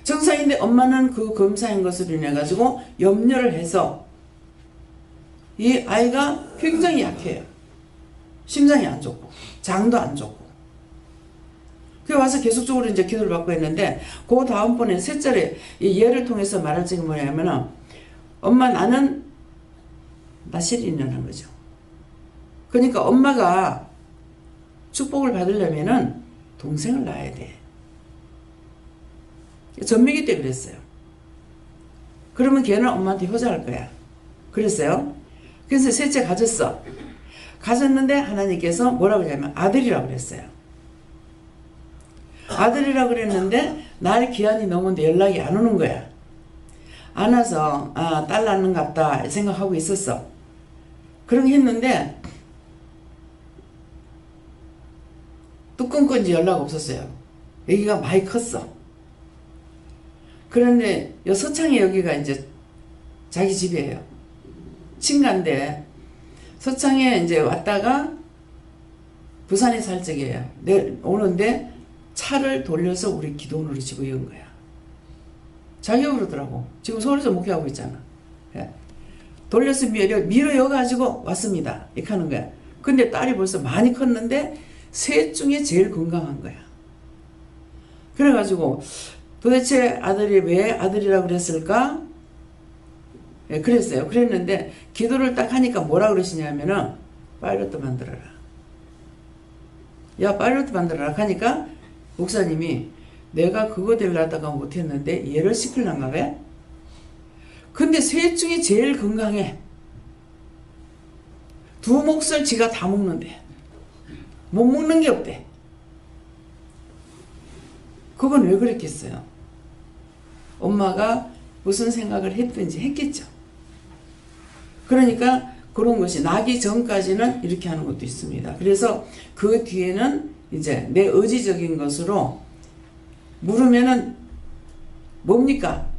정상인데 엄마는 그 검사인 것으로 인해 가지고 염려를 해서 이 아이가 굉장히 약해요. 심장이 안 좋고 장도 안 좋고. 그래 와서 계속적으로 이제 기도를 받고 했는데 그 다음번에 셋째를 이 예를 통해서 말할 적이 뭐냐면은 엄마 나는 나실이 있는 거죠. 그러니까 엄마가 축복을 받으려면은 동생을 낳아야 돼. 전미기 때 그랬어요. 그러면 걔는 엄마한테 효자할 거야. 그랬어요. 그래서 셋째 가졌어. 가졌는데 하나님께서 뭐라고 하냐면 아들이라고 그랬어요. 아들이라고 그랬는데 날 기한이 넘었는데 연락이 안 오는 거야. 안 와서 아, 딸 낳는갑다 생각하고 있었어. 그런 게 했는데 또 끊고 이제 연락 없었어요. 여기가 많이 컸어. 그런데 요 서창이 여기가 이제 자기 집이에요. 친가인데 서창에 이제 왔다가 부산에 살 적이에요. 오는데 차를 돌려서 우리 기도원으로 집어연 거야. 자기가 그러더라고. 지금 서울에서 목회하고 있잖아. 돌려서 밀어여가지고 왔습니다. 이렇게 하는 거야. 근데 딸이 벌써 많이 컸는데 셋 중에 제일 건강한 거야. 그래가지고 도대체 아들이 왜 아들이라고 그랬을까? 예, 그랬어요. 그랬는데 기도를 딱 하니까 뭐라 그러시냐면은 파일럿 만들어라. 야 파일럿 만들어라 하니까 목사님이 내가 그거 되려다가 못했는데 얘를 시키려나 왜? 근데 셋 중에 제일 건강해. 두 몫을 지가 다 먹는데 못 먹는 게 없대. 그건 왜 그랬겠어요? 엄마가 무슨 생각을 했든지 했겠죠. 그러니까 그런 것이 나기 전까지는 이렇게 하는 것도 있습니다. 그래서 그 뒤에는 이제 내 의지적인 것으로 물으면은 뭡니까?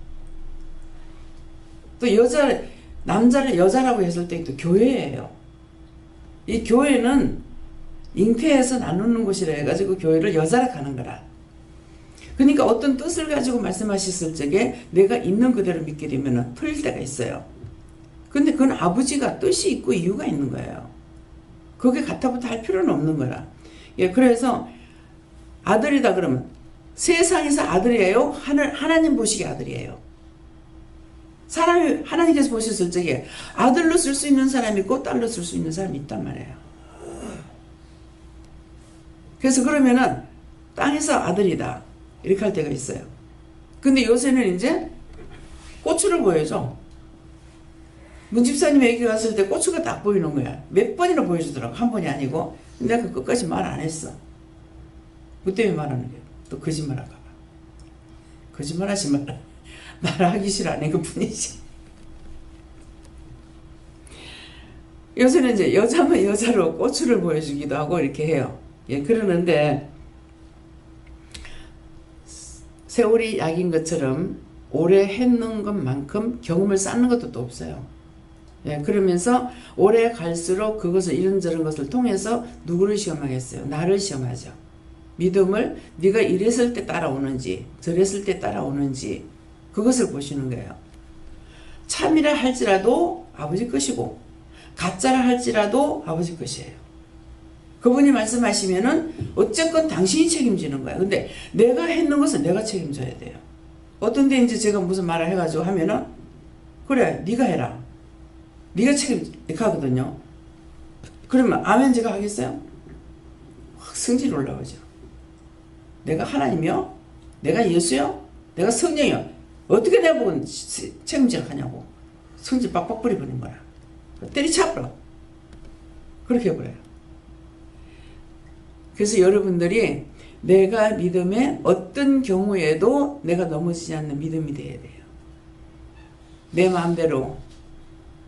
또 남자를 여자라고 했을 때 또 교회예요. 이 교회는 잉태해서 나누는 곳이라 해가지고 교회를 여자라 가는 거라. 그러니까 어떤 뜻을 가지고 말씀하셨을 적에 내가 있는 그대로 믿게 되면 틀릴 때가 있어요. 근데 그건 아버지가 뜻이 있고 이유가 있는 거예요. 그게 같아부터 할 필요는 없는 거라. 예, 그래서 아들이다 그러면 세상에서 아들이에요? 하나님 보시기에 아들이에요. 사람이 하나님께서 보셨을 적에 아들로 쓸 수 있는 사람이 있고 딸로 쓸 수 있는 사람이 있단 말이에요. 그래서 그러면은 땅에서 아들이다 이렇게 할 때가 있어요. 근데 요새는 이제 고추를 보여줘. 문집사님 얘기 갔을 때 고추가 딱 보이는 거야. 몇 번이나 보여주더라고. 한 번이 아니고. 근데 내가 끝까지 말 안 했어. 뭐 때문에 말하는 거야? 또 거짓말 할까 봐. 거짓말 하지 마라. 말하기 싫어 안 해. 그 뿐이지. 요새는 이제 여자면 여자로 고추를 보여주기도 하고 이렇게 해요. 예, 그러는데 세월이 약인 것처럼 오래 했는 것만큼 경험을 쌓는 것도 또 없어요. 예, 그러면서 오래 갈수록 그것을 이런저런 것을 통해서 누구를 시험하겠어요? 나를 시험하죠. 믿음을 네가 이랬을 때 따라오는지 저랬을 때 따라오는지 그것을 보시는 거예요. 참이라 할지라도 아버지 것이고 가짜라 할지라도 아버지 것이에요. 그분이 말씀하시면은 어쨌건 당신이 책임지는 거야. 근데 내가 했는 것은 내가 책임져야 돼요. 어떤 데 이제 제가 무슨 말을 해가지고 하면은 그래 네가 해라. 네가 책임 이렇게 하거든요. 그러면 아멘 제가 하겠어요? 확 성질이 올라오죠. 내가 하나님이요? 내가 예수요? 내가 성령이요? 어떻게 내가 보고 책임질 하냐고. 성질 빡빡 부려버린 거야. 때리쳐버려. 그렇게 해버려요. 그래서 여러분들이 내가 믿음에 어떤 경우에도 내가 넘어지지 않는 믿음이 돼야 돼요. 내 마음대로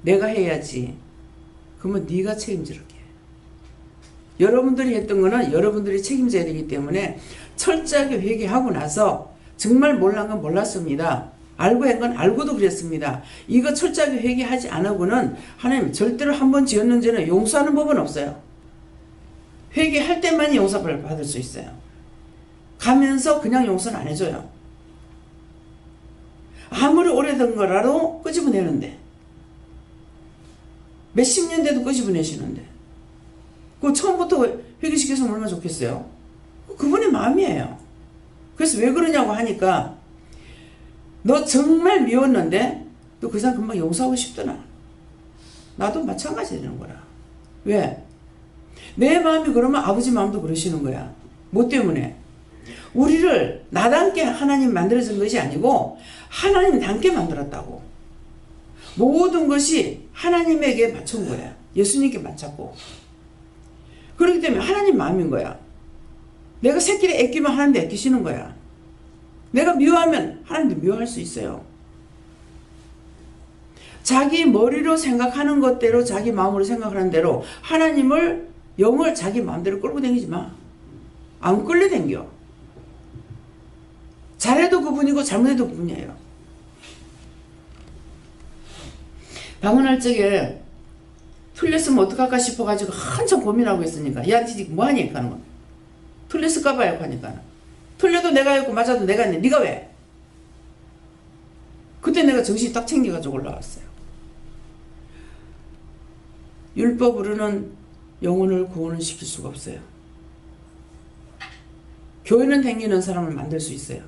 내가 해야지. 그러면 네가 책임지게. 여러분들이 했던 거는 여러분들이 책임져야 되기 때문에 철저하게 회개하고 나서 정말 몰란 건 몰랐습니다. 알고 한 건 알고도 그랬습니다. 이거 철저하게 회개하지 않으고는 하나님 절대로 한 번 지었는 죄는 용서하는 법은 없어요. 회개할 때만이 용서를 받을 수 있어요. 가면서 그냥 용서는 안 해줘요. 아무리 오래된 거라도 끄집어내는데 몇십 년 돼도 끄집어내시는데 그 처음부터 회개시켜서 얼마나 좋겠어요. 그분의 마음이에요. 그래서 왜 그러냐고 하니까 너 정말 미웠는데 또 그 사람 금방 용서하고 싶더나. 나도 마찬가지 되는 거라. 왜? 내 마음이 그러면 아버지 마음도 그러시는 거야. 뭐 때문에? 우리를 나답게 하나님 만들어준 것이 아니고 하나님 닮게 만들었다고. 모든 것이 하나님에게 맞춘 거야. 예수님께 맞췄고. 그렇기 때문에 하나님 마음인 거야. 내가 새끼를 애끼면 하나님도 애끼시는 거야. 내가 미워하면 하나님도 미워할 수 있어요. 자기 머리로 생각하는 것대로 자기 마음으로 생각하는 대로 하나님을 영을 자기 마음대로 끌고 다니지 마. 안 끌려 다녀. 잘해도 그분이고 잘못해도 그분이에요. 방언할 적에 틀렸으면 어떡할까 싶어가지고 한참 고민하고 있으니까 야 지금 뭐하니? 하는 거. 틀렸을까 봐요 하니까. 틀려도 내가 했고 맞아도 내가 했네. 네가 왜? 그때 내가 정신이 딱 챙겨가지고 올라왔어요. 율법으로는 영혼을 구원을 시킬 수가 없어요. 교회는 다니는 사람을 만들 수 있어요.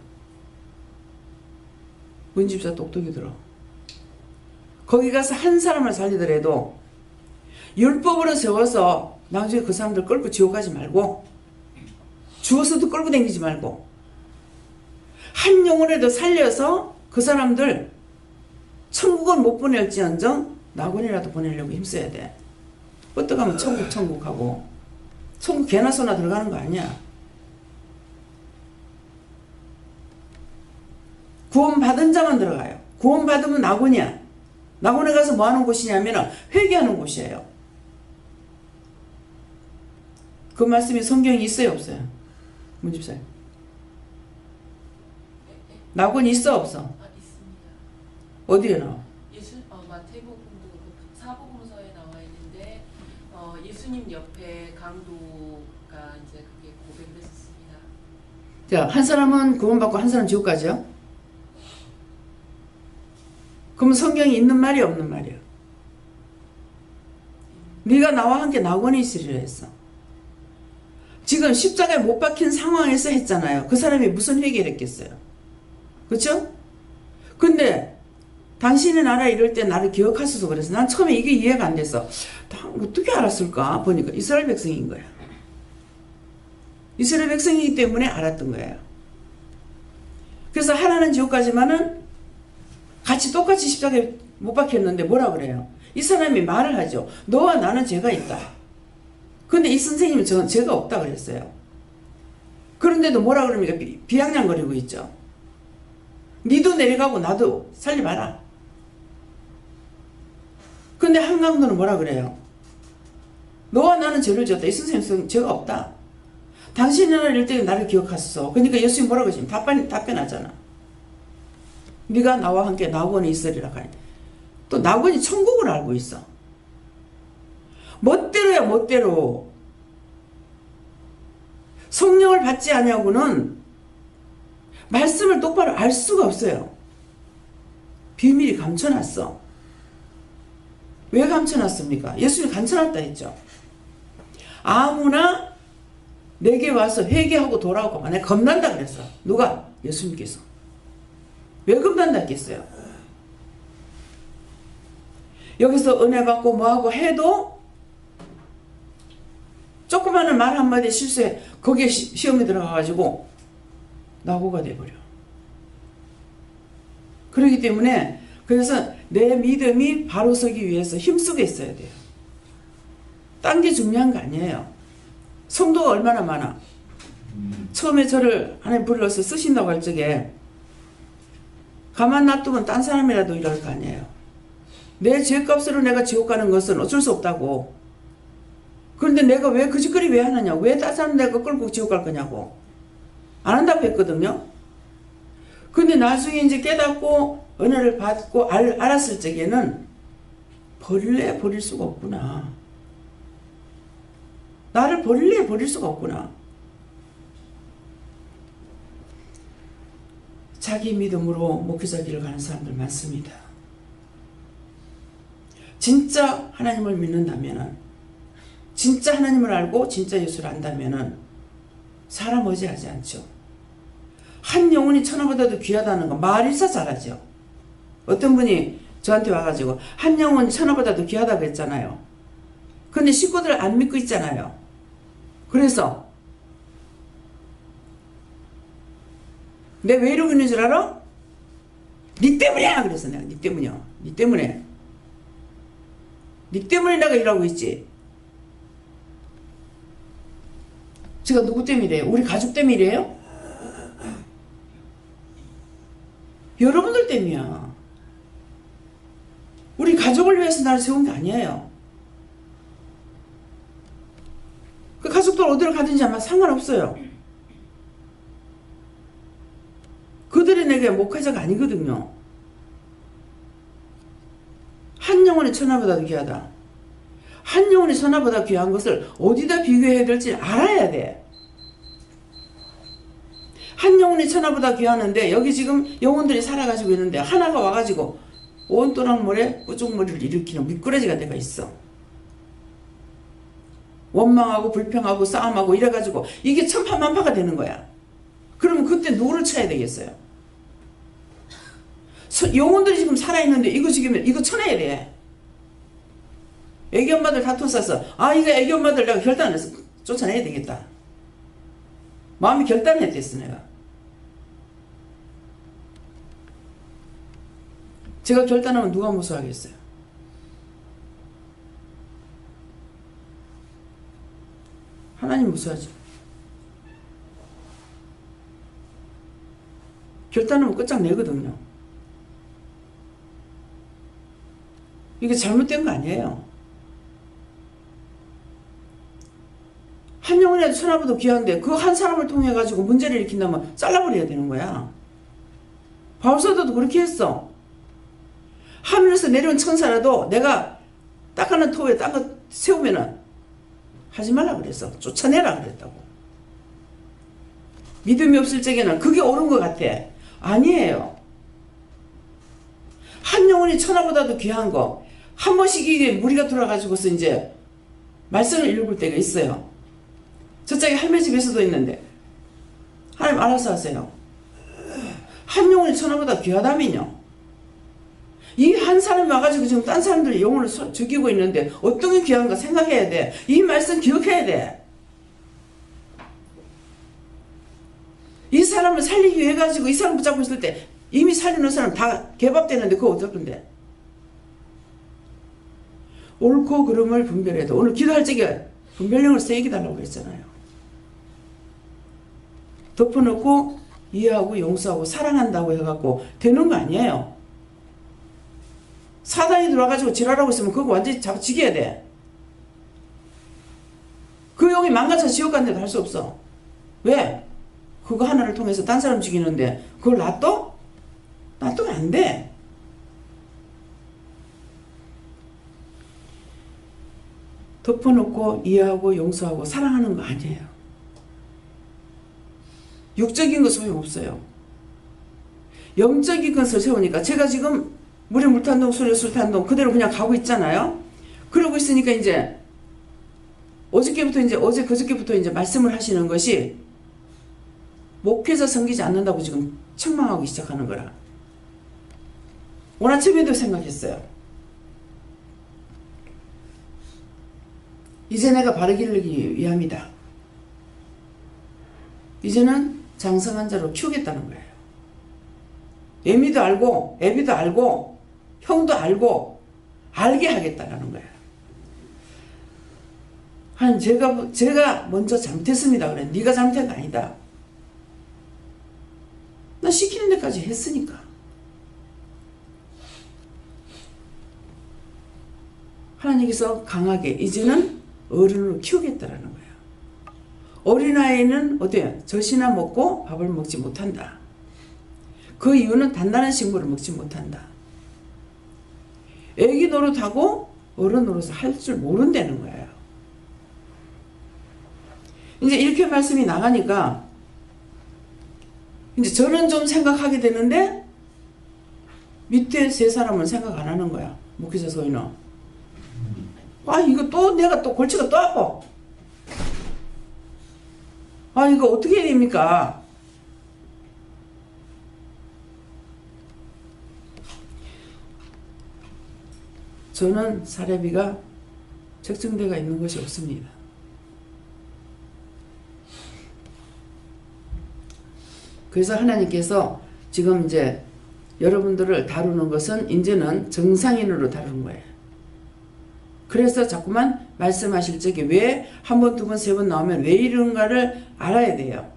문집사 똑똑히 들어. 거기 가서 한 사람을 살리더라도 율법으로 세워서 나중에 그 사람들 끌고 지옥 가지 말고 죽어서도 끌고 다니지 말고 한 영혼에도 살려서 그 사람들 천국은 못 보낼지언정 낙원이라도 보내려고 힘써야 돼. 어떡하면 천국하고 천국 개나 소나 들어가는 거 아니야. 구원받은 자만 들어가요. 구원받으면 낙원이야. 낙원에 가서 뭐 하는 곳이냐면 회개하는 곳이에요. 그 말씀이 성경에 있어요 없어요? 문집사님. 낙원이 있어 없어? 있습니다. 어디에 나와? 마태복음도 사복음서에 나와 있는데 예수님 옆에 강도가 이제 그게 고백을 했었습니다. 자, 한 사람은 구원받고 한 사람은 지옥 가죠? 그럼 성경에 있는 말이 없는 말이야. 네가 나와 함께 낙원에 있으리라 했어. 지금 십자가에 못 박힌 상황에서 했잖아요. 그 사람이 무슨 회개를 했겠어요? 그렇죠? 근데 당신의 나라 이럴 때 나를 기억하셔서 그래서 난 처음에 이게 이해가 안 됐어. 어떻게 알았을까? 보니까 이스라엘 백성인 거야. 이스라엘 백성이기 때문에 알았던 거예요. 그래서 하나는 지옥 가지만은 같이 똑같이 십자가에 못 박혔는데 뭐라 그래요? 이 사람이 말을 하죠. 너와 나는 죄가 있다. 근데 이 선생님은 저는 죄가 없다 그랬어요. 그런데도 뭐라 그럽니까? 비아냥거리고 있죠. 니도 내려가고 나도 살려봐라. 근데 한 강도는 뭐라 그래요? 너와 나는 죄를 지었다. 이 선생님은 죄가 없다. 당신이 나를 이럴 때 나를 기억하소서. 그러니까 예수님 뭐라고 하시면 답변하잖아. 네가 나와 함께 낙원에 있으리라 하니. 또 낙원이 천국을 알고 있어. 멋대로야 멋대로. 성령을 받지 않냐고는 말씀을 똑바로 알 수가 없어요. 비밀이 감춰놨어. 왜 감춰놨습니까? 예수님이 감춰놨다 했죠. 아무나 내게 와서 회개하고 돌아오고 만약에 겁난다 그랬어. 누가? 예수님께서. 왜 겁난다 했겠어요? 여기서 은혜 받고 뭐하고 해도 조그마한 말 한마디 실수해 거기에 시험에 들어가가지고 낙오가 돼버려. 그렇기 때문에 그래서 내 믿음이 바로 서기 위해서 힘쓰고 있어야 돼요. 딴 게 중요한 거 아니에요. 성도가 얼마나 많아. 처음에 저를 하나님 불러서 쓰신다고 할 적에 가만 놔두면 딴 사람이라도 이럴 거 아니에요. 내 죄값으로 내가 지옥 가는 것은 어쩔 수 없다고. 그런데 내가 왜 그 짓거리 왜 하느냐. 왜 딴 사람 내가 끌고 지옥 갈 거냐고. 안 한다고 했거든요. 근데 나중에 이제 깨닫고 은혜를 받고 알았을 적에는 버릴 수가 없구나. 나를 버릴 수가 없구나. 자기 믿음으로 목회자 길을 가는 사람들 많습니다. 진짜 하나님을 믿는다면은, 진짜 하나님을 알고 진짜 예수를 안다면은 사람 의지하지 않죠. 한 영혼이 천하보다도 귀하다는 거 말일사 잘하죠. 어떤 분이 저한테 와가지고 한 영혼이 천하보다도 귀하다고 했잖아요. 근데 식구들 안 믿고 있잖아요. 그래서 내가 왜 이러고 있는 줄 알아? 니 때문이야. 그래서 내가 니 때문이야. 니 때문에 내가 일하고 있지. 제가 누구 때문에 이래요? 우리 가족 때문에 이래요? 여러분들 때문이야. 우리 가족을 위해서 나를 세운 게 아니에요. 그 가족들 어디로 가든지 아마 상관없어요. 그들이 내게 목회자가 아니거든요. 한 영혼이 천하보다 귀하다. 한 영혼이 천하보다 귀한 것을 어디다 비교해야 될지 알아야 돼. 한 영혼이 천하보다 귀하는데 여기 지금 영혼들이 살아가지고 있는데 하나가 와가지고 온 또랑모래 꾸중머리를 일으키는 미꾸라지가 내가 있어. 원망하고 불평하고 싸움하고 이래가지고 이게 천파만파가 되는 거야. 그러면 그때 누구를 쳐야 되겠어요? 영혼들이 지금 살아있는데 이거 지금 이거 쳐내야 돼. 애기 엄마들 다투 싸서 이거 애기 엄마들 내가 결단해서 쫓아내야 되겠다. 마음이 결단했댔어 내가. 제가 결단하면 누가 무서워하겠어요? 하나님 무서워하죠. 결단하면 끝장내거든요. 이게 잘못된 거 아니에요. 한 영혼이라도 천하보다 귀한데 그 한 사람을 통해 가지고 문제를 일으킨다면 잘라버려야 되는 거야. 바울사도도 그렇게 했어. 하늘에서 내려온 천사라도 내가 닦아놓은 토에 딴 거 세우면은 하지 말라 그랬어. 쫓아내라 그랬다고. 믿음이 없을 적에는 그게 옳은 것 같아. 아니에요. 한 영혼이 천하보다도 귀한 거. 한 번씩 이게 무리가 돌아가지고서 이제 말씀을 읽을 때가 있어요. 저쪽에 할매 집에서도 있는데 하나님 알아서 하세요. 한 영혼이 천하보다 귀하다면요. 이 한 사람이 와가지고 지금 딴 사람들이 영혼을 죽이고 있는데 어떤 게 귀한가 생각해야 돼. 이 말씀 기억해야 돼. 이 사람을 살리기 위해 가지고 이 사람 붙잡고 있을 때 이미 살리는 사람 다 개밥되는데 그거 어떨 건데. 옳고 그름을 분별해도 오늘 기도할 적에 분별력을 세게 달라고 했잖아요. 덮어놓고 이해하고 용서하고 사랑한다고 해갖고 되는 거 아니에요. 사단이 들어와가지고 지랄하고 있으면 그거 완전히 잡아치겨야 돼. 그 영이 망가져 지옥 간데도 할 수 없어. 왜? 그거 하나를 통해서 딴 사람 죽이는데 그걸 놔둬? 놔두면 안 돼. 덮어놓고 이해하고 용서하고 사랑하는 거 아니에요. 육적인 거 소용없어요. 영적인 것을 세우니까 제가 지금 물에 물 탄 동 술에 술 탄 동 그대로 그냥 가고 있잖아요. 그러고 있으니까 이제 어제 그저께부터 이제 말씀을 하시는 것이 목회자 섬기지 않는다고 지금 책망하기 시작하는 거라. 오늘 아침에도 생각했어요. 이제 내가 바르기 위함이다. 이제는 장성한 자로 키우겠다는 거예요. 애미도 알고 애비도 알고 형도 알고 알게 하겠다라는 거야. 한 제가 먼저 잘못했습니다. 그래. 네가 잘못한 거 아니다. 나 시키는 데까지 했으니까. 하나님께서 강하게 이제는 어른으로 키우겠다라는 거예요. 어린아이는 어때요? 젖이나 먹고 밥을 먹지 못한다. 그 이유는 단단한 식물을 먹지 못한다. 애기 노릇하고 어른으로서 할 줄 모른다는 거예요. 이제 이렇게 말씀이 나가니까 이제 저는 좀 생각하게 되는데 밑에 세 사람은 생각 안 하는 거야. 목회자 소인은. 아, 이거 또 내가 또 골치가 또 아파. 아, 이거 어떻게 해야 됩니까? 저는 사례비가 책정되어 있는 것이 없습니다. 그래서 하나님께서 지금 이제 여러분들을 다루는 것은 이제는 정상인으로 다루는 거예요. 그래서 자꾸만 말씀하실 적에 왜 한 번, 두 번, 세 번 나오면 왜 이런가를 알아야 돼요.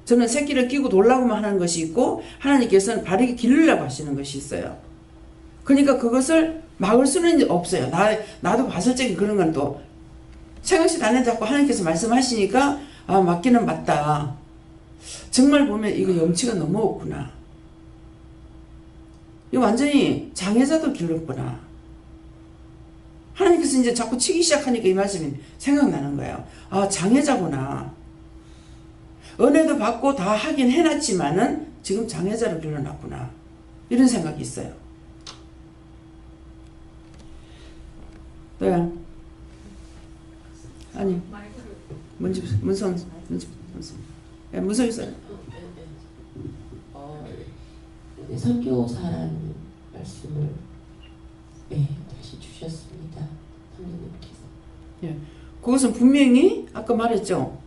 저는 새끼를 끼고 돌라고만 하는 것이 있고 하나님께서는 바르게 기르려고 하시는 것이 있어요. 그러니까 그것을 막을 수는 없어요. 나도 봤을 적에 그런 건 또 생각지 않는 자꾸 하나님께서 말씀하시니까 아, 맞기는 맞다. 정말 보면 이거 염치가 너무 없구나. 이거 완전히 장애자도 길렀구나. 하나님께서 이제 자꾸 치기 시작하니까 이 말씀이 생각나는 거예요. 아, 장애자구나. 은혜도 받고 다 하긴 해놨지만은 지금 장애자로 길러놨구나. 이런 생각이 있어요. 네. 아니. 문성. 네, 무슨 있어요? 선교사라는 말씀을 다시 주셨습니다. 선생님께서. 예, 그것은 분명히 아까 말했죠.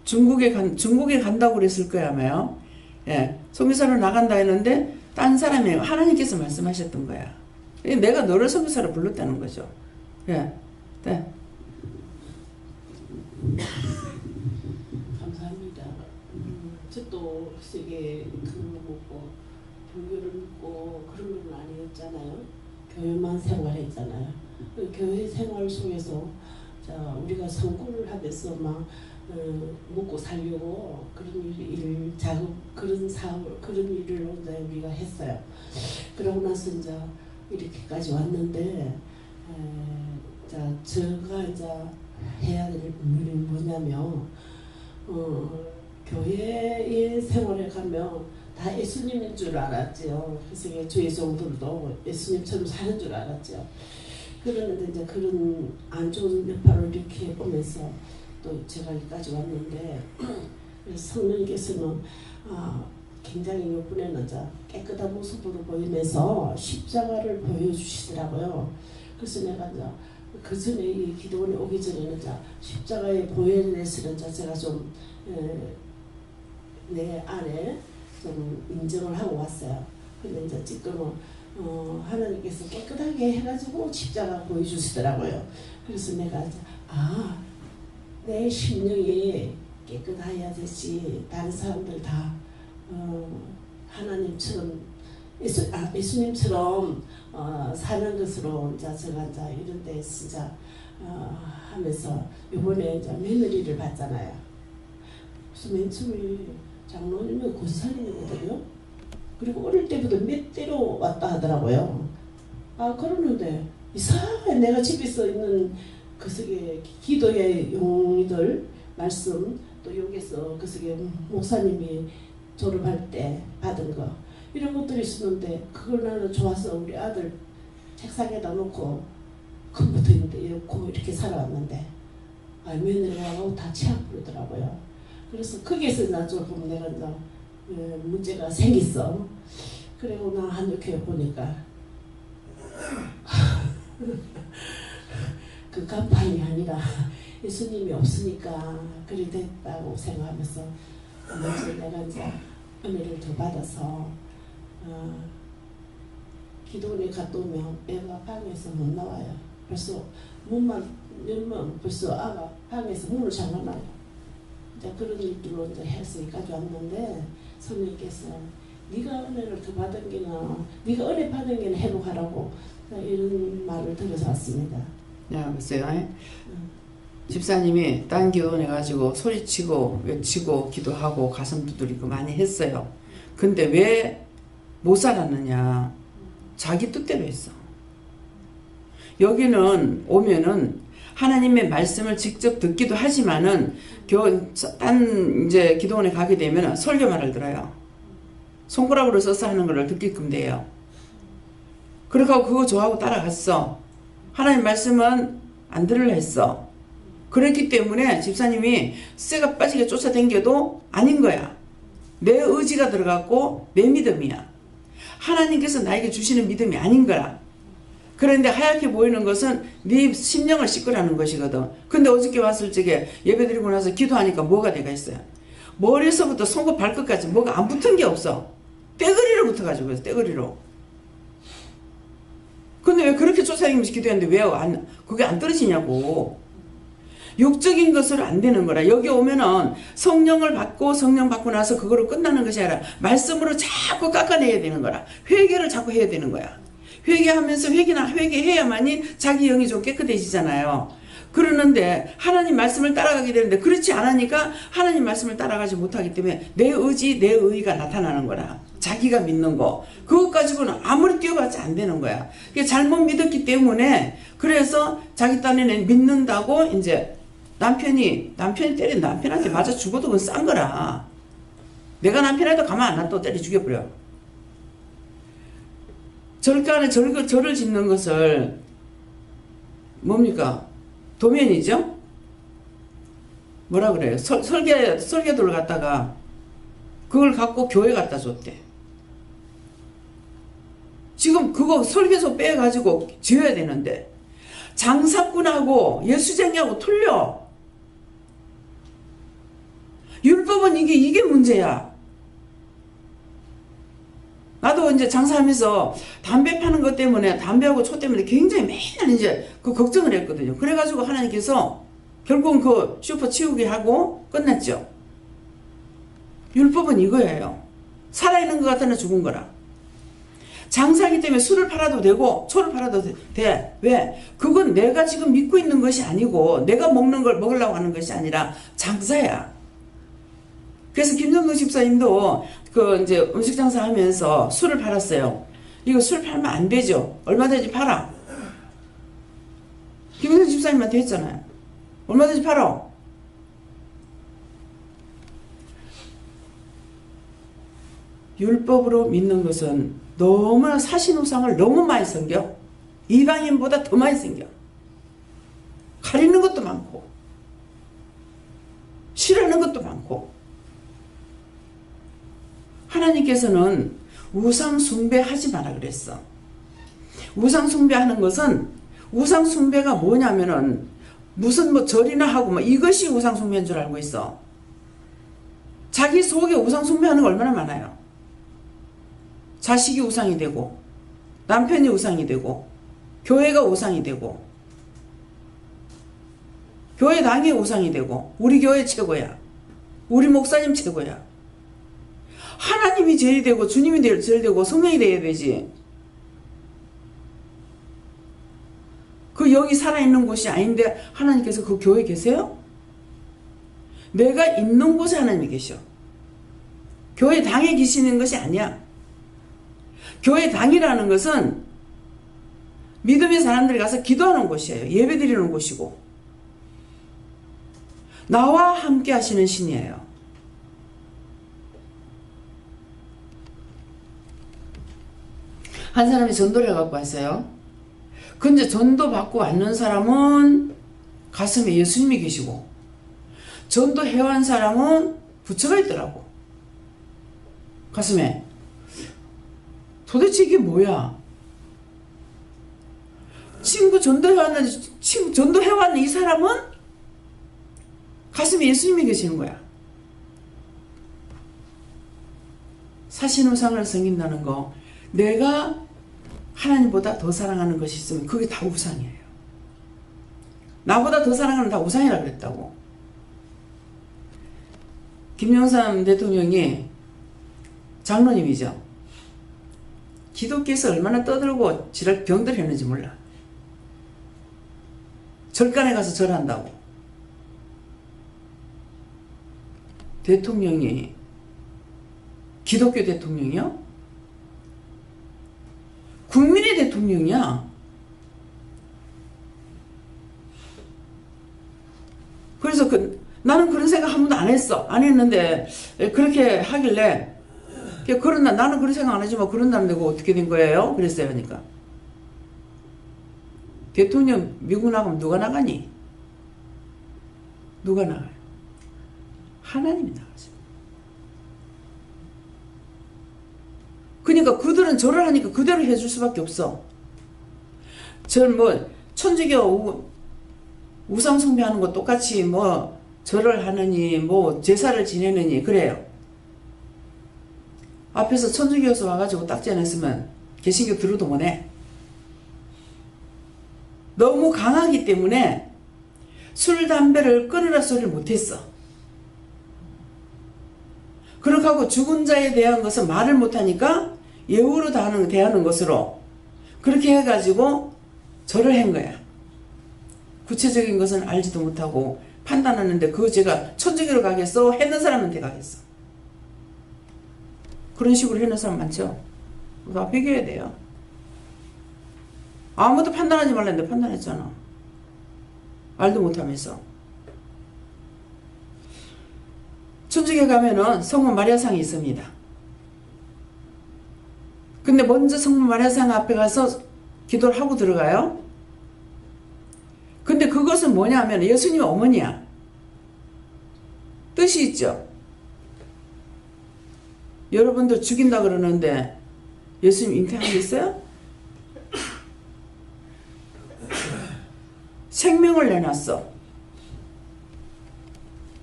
중국에 간다고 그랬을 거야 아마요. 예, 선교사로 나간다 했는데 딴 사람이 하나님께서 말씀하셨던 거야. 내가 너를 선교사로 불렀다는 거죠. 예, 네. 감사합니다. 저도 세계 그런 거 먹고 종교를 믿고 그런 건 아니었잖아요. 교회만 생활했잖아요. 그 교회 생활 속에서 자 우리가 성공을 하면서 막 먹고 살려고 그런 일 작업 그런 사업 그런 일을 이제 우리가 했어요. 그러고 나서 이제 이렇게까지 왔는데 자 제가 이제 해야 될 일이 뭐냐면 교회의 생활에 가면 다 예수님인 줄 알았죠. 그래서 주의 종들도 예수님처럼 사는 줄 알았죠. 그러는데 이제 그런 안 좋은 여파를 이렇게 보면서 또 제가 여기까지 왔는데 성령께서는 굉장히 이번에는 깨끗한 모습으로 보이면서 십자가를 보여주시더라고요. 그래서 내가 이제 그 전에 이 기도원에 오기 전에는 십자가의 보혈에 대해서는 제가 좀 내 안에 좀 인정을 하고 왔어요. 근데 이제 지금은 하나님께서 깨끗하게 해가지고 십자가 보여주시더라고요. 그래서 내가 내 심령이 깨끗해야 되지 다른 사람들 다 하나님처럼 예수님처럼 사는 것으로 이제 제가 이제 이런 데 진짜 하면서 이번에 이제 며느리를 봤잖아요. 그래서 맨 처음에 장로님은 고사살이거든요. 그리고 어릴 때부터 몇 대로 왔다 하더라고요. 그러는데 이상하게 내가 집에서 있는 그 속에 기도의 용의들 말씀 또 여기서 그 속에 목사님이 졸업할 때 받은 거 이런 것들이 있었는데 그걸 나는 좋아서 우리 아들 책상에다 놓고 컴퓨터 있는데 이렇게 살아왔는데 며느리하고 다 취업 부르더라고요. 그래서 거기에서 나 조금 내가 이제 문제가 생겼어. 그리고 나 한국에 보니까 그 간판이 아니라 예수님이 없으니까 그리 됐다고 생각하면서 먼저 내가 이제 은혜를 더 받아서 기도원에 갔다 오면 애가 방에서 못 나와요. 벌써 문만 열면 벌써 아가 방에서 문을 잠가놔요. 이제 그런 일들로 이제 해서 여기까지 왔는데 선생님께서 네가 은혜를 더 받은 게나 네가 은혜 받은 게나 회복하라고 이런 말을 들어서 왔습니다. 야, 보세요. 집사님이 딴 기도원해가지고 소리치고 외치고 기도하고 가슴 두드리고 많이 했어요. 근데 왜 못 살았느냐? 자기 뜻대로 했어. 여기는 오면은 하나님의 말씀을 직접 듣기도 하지만은 딴 이제 기도원에 가게 되면 설교 말을 들어요. 손가락으로 써서 하는 걸 듣게끔 돼요. 그러고 그거 좋아하고 따라갔어. 하나님 말씀은 안 들으려 했어. 그랬기 때문에 집사님이 쇠가 빠지게 쫓아다녀도 아닌 거야. 내 의지가 들어갔고 내 믿음이야. 하나님께서 나에게 주시는 믿음이 아닌 거야. 그런데 하얗게 보이는 것은 네 심령을 씻으라는 것이거든. 근데 어저께 왔을 적에 예배드리고 나서 기도하니까 뭐가 내가 있어요. 머리에서부터 손끝 발끝까지 뭐가 안 붙은 게 없어. 떼거리로 붙어가지고 있어. 떼거리로. 근데 왜 그렇게 쫓아다니면서 기도했는데 왜 그게 안 떨어지냐고. 육적인 것으로 안 되는 거라. 여기 오면은 성령을 받고 성령 받고 나서 그거로 끝나는 것이 아니라 말씀으로 자꾸 깎아내야 되는 거라. 회개를 자꾸 해야 되는 거야. 회개하면서 회개해야만이 자기 영이 좀 깨끗해지잖아요. 그러는데 하나님 말씀을 따라가게 되는데 그렇지 않으니까 하나님 말씀을 따라가지 못하기 때문에 내 의지, 내 의의가 나타나는 거라. 자기가 믿는 거. 그것 가지고는 아무리 뛰어봤자 안 되는 거야. 잘못 믿었기 때문에 그래서 자기 딴에는 믿는다고 이제 남편이 때린 남편한테 맞아 죽어도 그건 싼 거라. 내가 남편한테 가만 안 놔둬 때려 죽여버려. 절간에 절을 짓는 것을 뭡니까? 도면이죠? 뭐라 그래요? 설계도를 갖다가 그걸 갖고 교회 갖다 줬대. 지금 그거 설계소 빼가지고 지어야 되는데 장사꾼하고 예수쟁이하고 틀려. 율법은 이게 문제야. 나도 이제 장사하면서 담배 파는 것 때문에 담배하고 초 때문에 굉장히 맨날 이제 그 걱정을 했거든요. 그래가지고 하나님께서 결국은 그 슈퍼 치우게 하고 끝났죠. 율법은 이거예요. 살아있는 것 같으나 죽은 거라. 장사하기 때문에 술을 팔아도 되고 초를 팔아도 돼. 왜? 그건 내가 지금 믿고 있는 것이 아니고 내가 먹는 걸 먹으려고 하는 것이 아니라 장사야. 그래서 김정동 집사님도 그 이제 음식 장사하면서 술을 팔았어요. 이거 술 팔면 안 되죠. 얼마든지 팔아. 김정동 집사님한테 했잖아요. 얼마든지 팔아. 율법으로 믿는 것은 너무나 사신우상을 너무 많이 섬겨. 이방인보다 더 많이 섬겨. 가리는 것도 많고 싫어하는 것도 많고. 하나님께서는 우상 숭배하지 마라 그랬어. 우상 숭배하는 것은 우상 숭배가 뭐냐면은 무슨 뭐 절이나 하고 뭐 이것이 우상 숭배인 줄 알고 있어. 자기 속에 우상 숭배하는 거 얼마나 많아요. 자식이 우상이 되고 남편이 우상이 되고 교회가 우상이 되고 교회 당이 우상이 되고 우리 교회 최고야. 우리 목사님 최고야. 하나님이 제일 되고 주님이 제일 되고 성령이 돼야 되지. 그 영이 살아있는 곳이 아닌데 하나님께서 그 교회에 계세요? 내가 있는 곳에 하나님이 계셔. 교회 당에 계시는 것이 아니야. 교회 당이라는 것은 믿음의 사람들이 가서 기도하는 곳이에요. 예배드리는 곳이고 나와 함께 하시는 신이에요. 한 사람이 전도를 해갖고 왔어요. 근데 전도 받고 왔는 사람은 가슴에 예수님이 계시고 전도 해온 사람은 부처가 있더라고. 가슴에. 도대체 이게 뭐야? 전도해왔는 이 사람은 가슴에 예수님이 계시는 거야. 사신우상을 섬긴다는 거. 내가 하나님보다 더 사랑하는 것이 있으면 그게 다 우상이에요. 나보다 더 사랑하는 다 우상이라 그랬다고. 김영삼 대통령이 장로님이죠. 기독교에서 얼마나 떠들고 지랄 병들 했는지 몰라. 절간에 가서 절한다고. 대통령이 기독교 대통령이요? 국민의 대통령이야. 그래서 나는 그런 생각 한 번도 안 했어. 안 했는데 그렇게 하길래 그런다. 나는 그런 생각 안 하지만 그런다는데 그거 어떻게 된 거예요? 그랬어요. 하니까 대통령 미국 나가면 누가 나가니? 누가 나가요? 하나님이 나가죠. 그러니까 그들은 절을 하니까 그대로 해줄 수밖에 없어. 절 뭐 천주교 우상 숭배하는 거 똑같이 뭐 절을 하느니 뭐 제사를 지내느니 그래요. 앞에서 천주교에서 와가지고 딱지 안 했으면 개신교 들어도 못해. 너무 강하기 때문에 술 담배를 끊으라 소리를 못했어. 그렇게 하고 죽은 자에 대한 것은 말을 못하니까 예우로 대하는 것으로 그렇게 해가지고 절을 한 거야. 구체적인 것은 알지도 못하고 판단하는데 그거 제가 천주교로 가겠어? 했는 사람한테 가겠어. 그런 식으로 해놓은 사람 많죠? 다 배겨야 돼요. 아무도 판단하지 말랬는데 판단했잖아. 말도 못하면서. 천주교 가면은 성모 마리아상이 있습니다. 근데 먼저 성모 마리아상 앞에 가서 기도를 하고 들어가요. 근데 그것은 뭐냐면 예수님 어머니야. 뜻이 있죠. 여러분들 죽인다 그러는데 예수님 잉태하겠어요? 생명을 내놨어.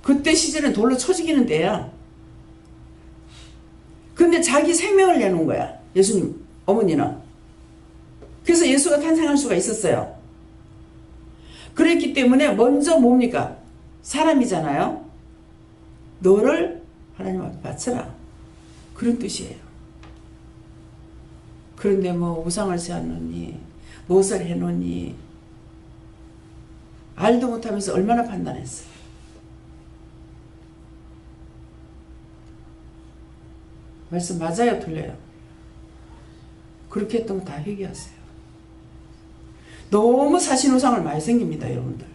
그때 시절엔 돌로 쳐 죽이는 데야. 근데 자기 생명을 내놓은 거야. 예수님 어머니는. 그래서 예수가 탄생할 수가 있었어요. 그랬기 때문에 먼저 뭡니까? 사람이잖아요. 너를 하나님 앞에 바쳐라. 그런 뜻이에요. 그런데 뭐 우상을 세웠느니 무엇을 해놓니 알도 못하면서 얼마나 판단했어요. 말씀 맞아요? 틀려요? 그렇게 했던 거 다 회개하세요. 너무 사신우상을 많이 생깁니다. 여러분들.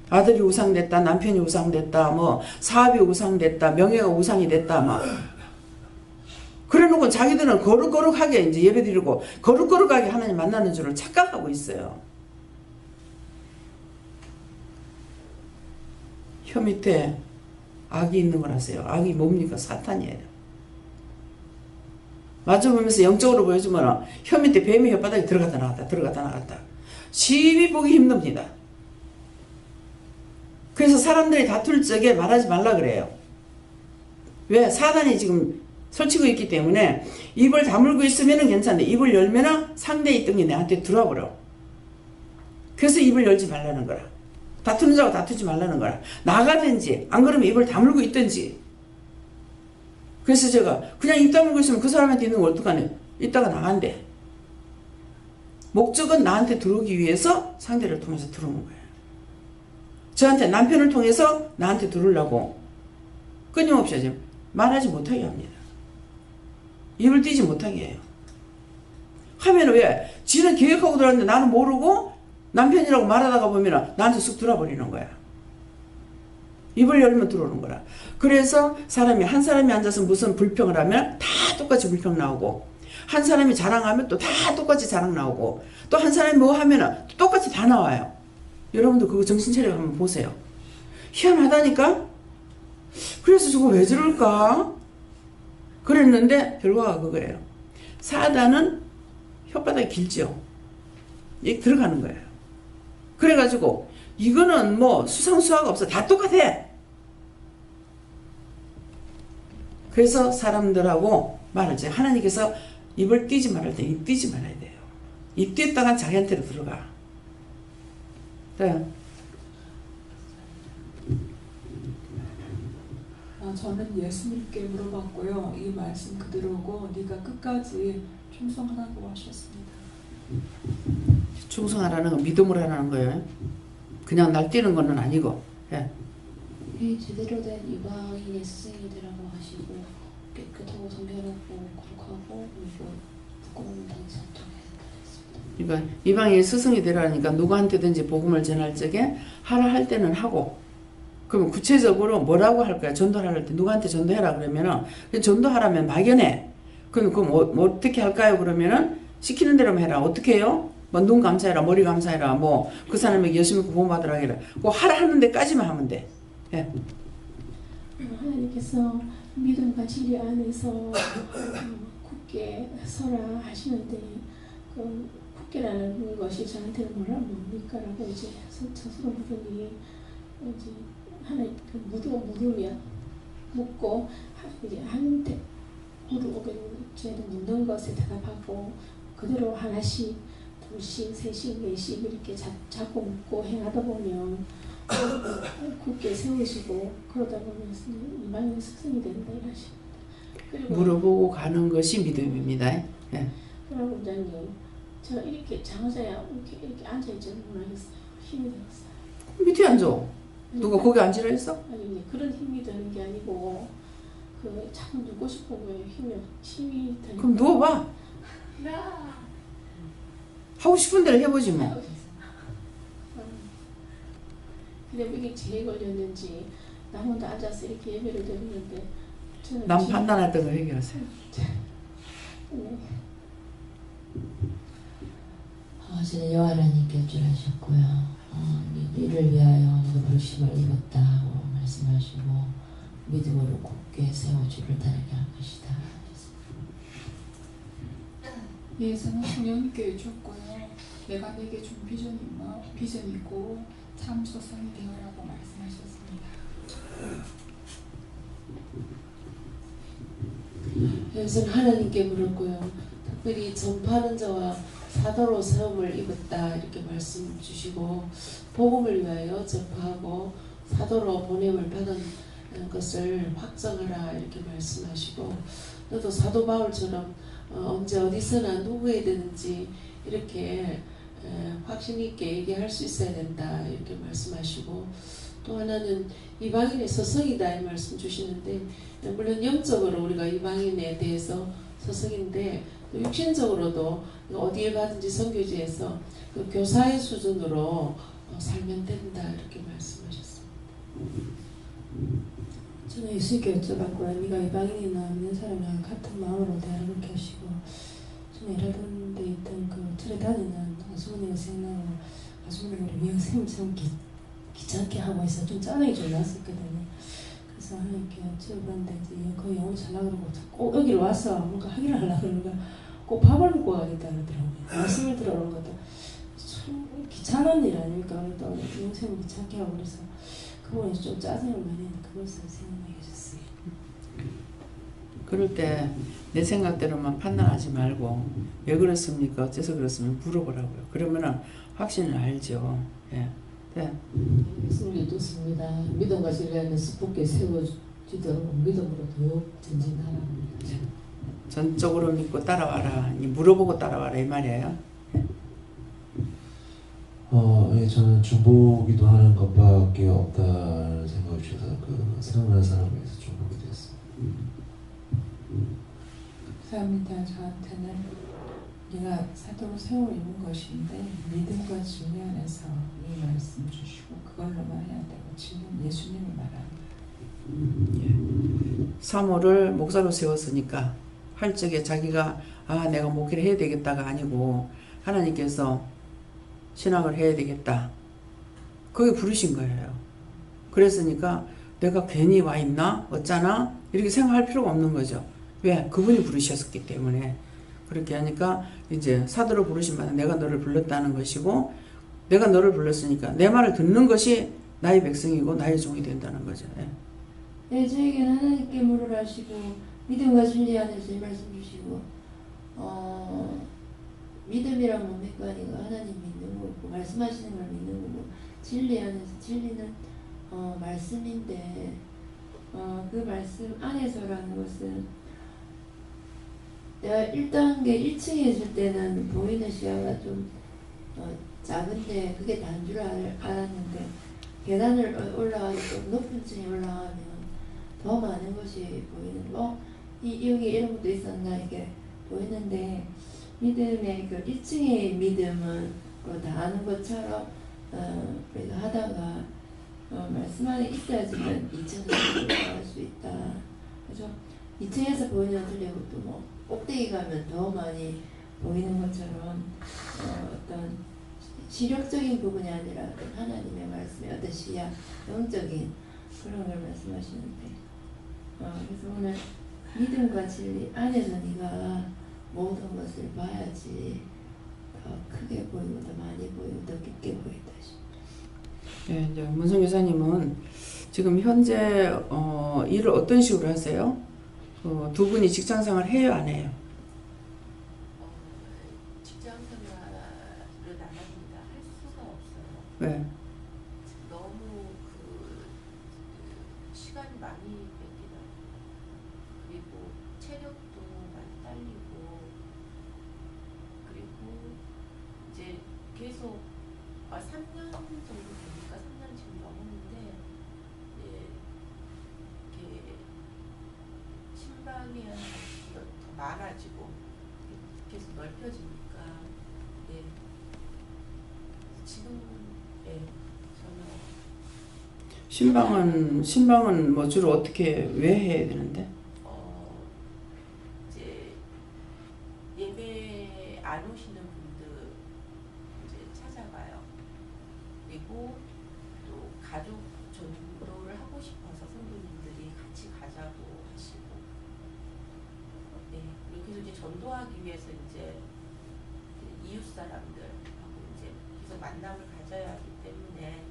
아들이 우상됐다, 남편이 우상됐다, 뭐 사업이 우상됐다, 명예가 우상이 됐다, 막 그래놓고 자기들은 거룩거룩하게 이제 예배드리고 거룩거룩하게 하나님 만나는 줄을 착각하고 있어요. 혀 밑에 악이 있는 걸 아세요? 악이 뭡니까? 사탄이에요. 마주보면서 영적으로 보여주면 혀 밑에 뱀이 혓바닥에 들어갔다 나갔다 들어갔다 나갔다 심히 보기 힘듭니다. 그래서 사람들이 다툴 적에 말하지 말라 그래요. 왜? 사단이 지금 설치고 있기 때문에 입을 다물고 있으면 괜찮은데 입을 열면 상대의 있던 게 내한테 들어와 버려. 그래서 입을 열지 말라는 거라. 다투는 자고 다투지 말라는 거라. 나가든지 안 그러면 입을 다물고 있든지. 그래서 제가 그냥 입 다물고 있으면 그 사람한테 있는 거 어떡하네. 이따가 나간대. 목적은 나한테 들어오기 위해서 상대를 통해서 들어오는 거예요. 저한테 남편을 통해서 나한테 들어오려고 끊임없이 하지 말하지 못하게 합니다. 입을 띄지 못하게 해요. 하면 왜? 지는 계획하고 들어왔는데 나는 모르고 남편이라고 말하다가 보면 나한테 쑥 들어버리는 거야. 입을 열면 들어오는 거라. 그래서 한 사람이 앉아서 무슨 불평을 하면 다 똑같이 불평 나오고 한 사람이 자랑하면 또 다 똑같이 자랑 나오고 또 한 사람이 뭐 하면 똑같이 다 나와요. 여러분도 그거 정신 차려 한번 보세요. 희한하다니까? 그래서 저거 왜 저럴까? 그랬는데 결과가 그거예요. 사단은 혓바닥이 길죠. 이게 들어가는 거예요. 그래가지고 이거는 뭐 수상수화가 없어. 다 똑같아. 그래서 사람들하고 말하지. 하나님께서 입을 띄지 말할 때 입 띄지 말아야 돼요. 입 띄었다가 자기한테로 들어가. 네. 저는 예수님께 물어봤고요. 이 말씀 그대로고 네가 끝까지 충성하라고 하셨습니다. 충성하라는 건 믿음으로 하라는 거예요. 그냥 날 뛰는 건 아니고. 예. 제대로 된 이방인의 스승이 되라고 하시고 깨끗하고 성결하고 거룩하고 그리고 부끄러운 당치 않도록 해야 된다. 그러니까 이방인의 스승이 되라니까 누구한테든지 복음을 전할 적에 하라 할 때는 하고, 그러면 구체적으로 뭐라고 할 거야? 전도를 할 때 누구한테 전도해라 그러면은 전도하라면 막연해. 그럼 뭐 어떻게 할까요? 그러면은 시키는 대로만 해라. 어떻게 해요? 뭐 눈 감사해라, 머리 감사해라, 뭐 그 사람에게 열심히 구원 받으라 해라. 뭐 하라 하는 데까지만 하면 돼. 예. 하나님께서 믿음과 진리 안에서 굳게 서라 하시는데 그 굳게라는 것이 저한테는 뭐라 뭡니까라고 이제 스스로 물으니 이제 하나님 물으면 묻고 이제 한테 제가 묻는 것에 대답하고 그대로 하나씩 둘씩 셋씩 넷씩 이렇게 자꾸 묻고 행하다 보면 굳게 세우시고 그러다 보면 이방인 스승이 된다 이러십니다. 물어보고 가는 것이 믿음입니다. 예. 그럼 원장님 제가 이렇게 장자야 이렇게 앉아있지는 못하겠어요. 힘이 들었어요. 밑에 앉아. 누가 거기 앉으라 했어? 아니 그런 힘이 드는 게 아니고 그 자꾸 누고 싶은 거예요. 힘이 드는. 그럼 누워봐. 하고 싶은 대로 해보지 뭐. 근데 이게 제일 걸렸는지 나 혼자 앉아서 이렇게 예배를 드리는데 저는 남 판단할 때도 해결하세요. 네. 어제는 여호와 하나님께 여쭈하셨고요. 이를 위하여 너도 부르심을 입었다 하고 말씀하시고 믿음으로 굳게 세워 주를 따르게 할 것이다. 예수는 성령님께 여쭈었고요. 내가 내게 준 비전이 있고 참 소성이 되어라고 말씀하셨습니다. 예수는 하나님께 물었고요. 특별히 전파하는 자와 사도로 세움을 입었다 이렇게 말씀 주시고 복음을 위하여 전파하고 사도로 보냄을 받은 것을 확정하라 이렇게 말씀하시고 너도 사도 바울처럼 언제 어디서나 누구에게든지 이렇게 확신 있게 얘기할 수 있어야 된다 이렇게 말씀하시고 또 하나는 이방인의 서성이다 이 말씀 주시는데 물론 영적으로 우리가 이방인에 대해서 서성인데 육신적으로도 어디에 가든지 선교지에서 그 교사의 수준으로 살면 된다 이렇게 말씀하셨습니다. 저는 예수님께 여쭤봤고요. 네가 이방인이나 믿는 사람이랑 같은 마음으로 대하라 그렇게 하시고 저는 일하던 데 있던 그 절에 다니는 아주머니가 생각나고 아주머니가 우리 미영 선생님처럼 귀찮게 하고 있어 좀 짜증이 좀 났었거든요. 그래서 하나님께 여쭤봤는데 거의 영어 잘나고 그러고 꼭 여기로 와서 뭔가 하기를 하려고 그러니까 꼭 밥을 먹고 가겠다 그러더라고요. 말씀을 들어오는 것도 참 귀찮은 일 아닙니까? 또 미영 선생님 귀찮게 하고 그래서 그분이 좀 짜증을 많이 했는데 그것을 생각나게 하셨어요. 그럴 때 내 생각대로만 판단하지 말고 왜 그렇습니까? 어째서 그렇습니까? 물어보라고요. 그러면은 확신을 알죠. 예. 네. 예수님을 믿습니다. 믿음과 진리 안에서 굳게 세워지도록 믿음으로 더욱 전진하라. 전적으로 믿고 따라와라. 물어보고 따라와라 이 말이에요. 예, 저는 중보기도 하는 것밖에 없다는 생각이 주셔서 그 생각나는 사람에 대해서 중보기 되었습니다. 감사합니다. 저한테는 내가 사도로 세워 있는 것인데 믿음과 진리 안에서 이 말씀 주시고 그걸로만 해야 되고 지금 예수님이 말하는 사모를 목사로 세웠으니까 할 적에 자기가 내가 목회를 해야 되겠다가 아니고 하나님께서 신학을 해야 되겠다. 거기 부르신 거예요. 그랬으니까 내가 괜히 와 있나? 어쩌나? 이렇게 생각할 필요가 없는 거죠. 왜? 그분이 부르셨기 때문에. 그렇게 하니까 이제 사도로 부르신 바는 내가 너를 불렀다는 것이고 내가 너를 불렀으니까 내 말을 듣는 것이 나의 백성이고 나의 종이 된다는 거죠. 네, 저에게는 하나님께 물으라 하시고 믿음과 진리 안에서 이 말씀 주시고 믿음이란 뭡니까? 이거 하나님 믿는 거고 말씀하시는 걸 믿는 거고 진리 안에서 진리는 말씀인데 그 말씀 안에서라는 것은 내가 1단계 1층에 있을 때는 보이는 시야가 좀 작은데 그게 단 줄 알았는데 계단을 올라가서 좀 높은 층에 올라가면 더 많은 것이 보이는 여기 이런 것도 있었나 이게 보이는데 믿음의 그 1층의 믿음은 다 아는 것처럼 우리가 하다가 말씀 안에 있어야지만 2층에서 올라갈 수 있다. 그래서 2층에서 보이는 틀리고 또 뭐 꼭대기 가면 더 많이 보이는 것처럼 어떤 시력적인 부분이 아니라 어떤 하나님의 말씀의 어떤 시야, 영적인 그런 걸 말씀하시는데 그래서 오늘 믿음과 진리 안에서 네가 모든 것을 봐야지 더 크게 보이고 더 많이 보이고 더 깊게 보인다. 네, 이제 문성 교사님은 지금 현재 일을 어떤 식으로 하세요? 두 분이 직장 생활 해요, 안 해요? 직장 생활을 안 합니다. 할 수가 없어요. 왜? 너무 시간이 많이 뺏기다. 그리고 체력도 많이 딸리고 그리고 이제 계속 3년 정도 되니까 3년 지금 넘었는데 이렇게 신방이 더 많아지고 계속 넓혀지니까 지금 저는 신방은 뭐 주로 어떻게 왜 해야 되는데? 이제 예배 안 오시는 분들 이제 찾아가요. 그리고 또 가족 전도를 하고 싶어서 성도님들이 같이 가자고 하시고, 그리고 이제 전도하기 위해서 이제 이웃 사람들하고 이제 계속 만남을 가져야 하기 때문에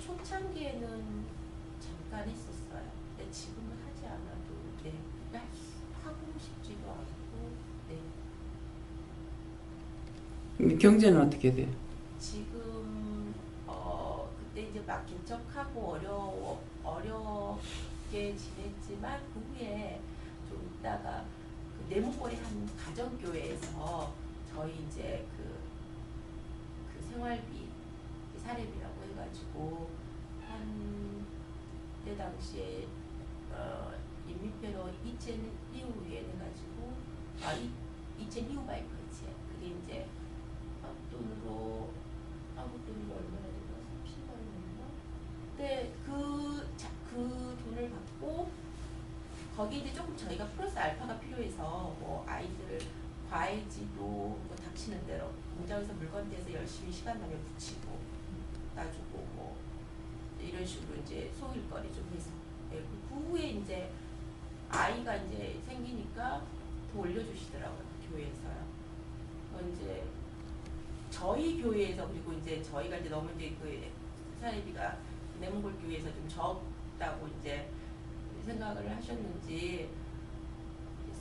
초창기에는 잠깐 했었어요. 근데 지금은 하지 않아도 하고 싶지도 않고 경제는 어떻게 돼요? 지금 그때 이제 막 개척하고 어렵게 지냈지만 그 후에 좀 있다가 그 내목거리 한 가정교회에서 저희 이제 그 생활비 사례비라고 해가지고 그때 당시에 인민폐로 이첸 이후에 해가지고 이첸 이후 바이크지. 그게 이제 한국 돈으로 얼마나 되나 30만 원인가? 근데 그 돈을 받고 거기 이제 조금 저희가 플러스 알파가 필요해서 뭐 아이들 과외지도 뭐 닥치는 대로 공장에서 물건 떼서 열심히 시간 나면 붙이고 따주고 뭐 이런 식으로 이제 소일거리 좀 해서 그 후에 이제 아이가 이제 생기니까 더 올려주시더라고요. 교회에서요. 이제 저희 교회에서 그리고 이제 저희가 이제 너무 이제 그 사례비가 내몽골 교회에서 좀 적다고 이제 생각을 하셨는지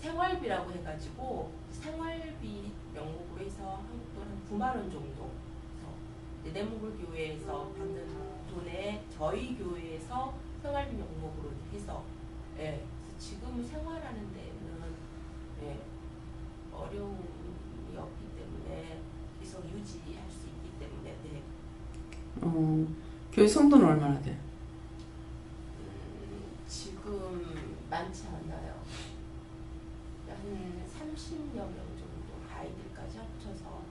생활비라고 해가지고 생활비 명목으로 해서 한국 돈 한 9만 원 정도 내몽골 교회에서 받는 돈에 저희 교회에서 생활비 명목으로 해서 지금 생활하는 데는 어려움이 없기 때문에 계속 유지할 수 있기 때문에 교회 성도는 얼마나 돼요? 지금 많지 않아요. 한 30여 명 정도 아이들까지 합쳐서.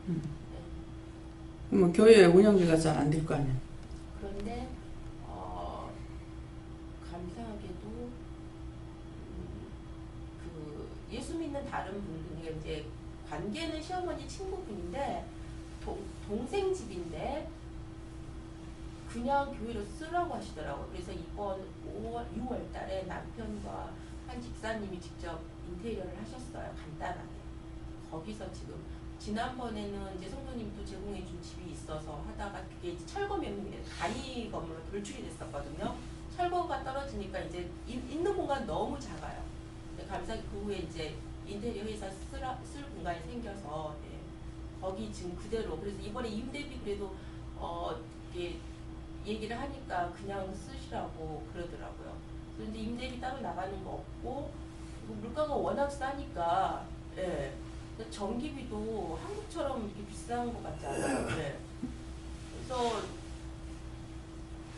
그러면 교회 운영비가 잘 안 될 거 아니에요? 그런데 감사하게도 그 예수 믿는 다른 분들이 이제 관계는 시어머니 친구분인데 동생 집인데 그냥 교회로 쓰라고 하시더라고요. 그래서 이번 6월 달에 남편과 한 집사님이 직접 인테리어를 하셨어요. 간단하게. 거기서 지금 지난번에는 이제 성도님도 제공해 준 집이 있어서 하다가 그게 이제 철거 명령에 단위 건물로 돌출이 됐었거든요. 철거가 떨어지니까 이제 있는 공간 너무 작아요. 감사하게 그 후에 이제 인테리어 회사 쓸 공간이 생겨서 네. 거기 지금 그대로 그래서 이번에 임대비 그래도 이게 얘기를 하니까 그냥 쓰시라고 그러더라고요. 그런데 임대비 따로 나가는 거 없고 물가가 워낙 싸니까 예. 전기비도 한국처럼 이렇게 비싼 것 같지 않아요. 네. 그래서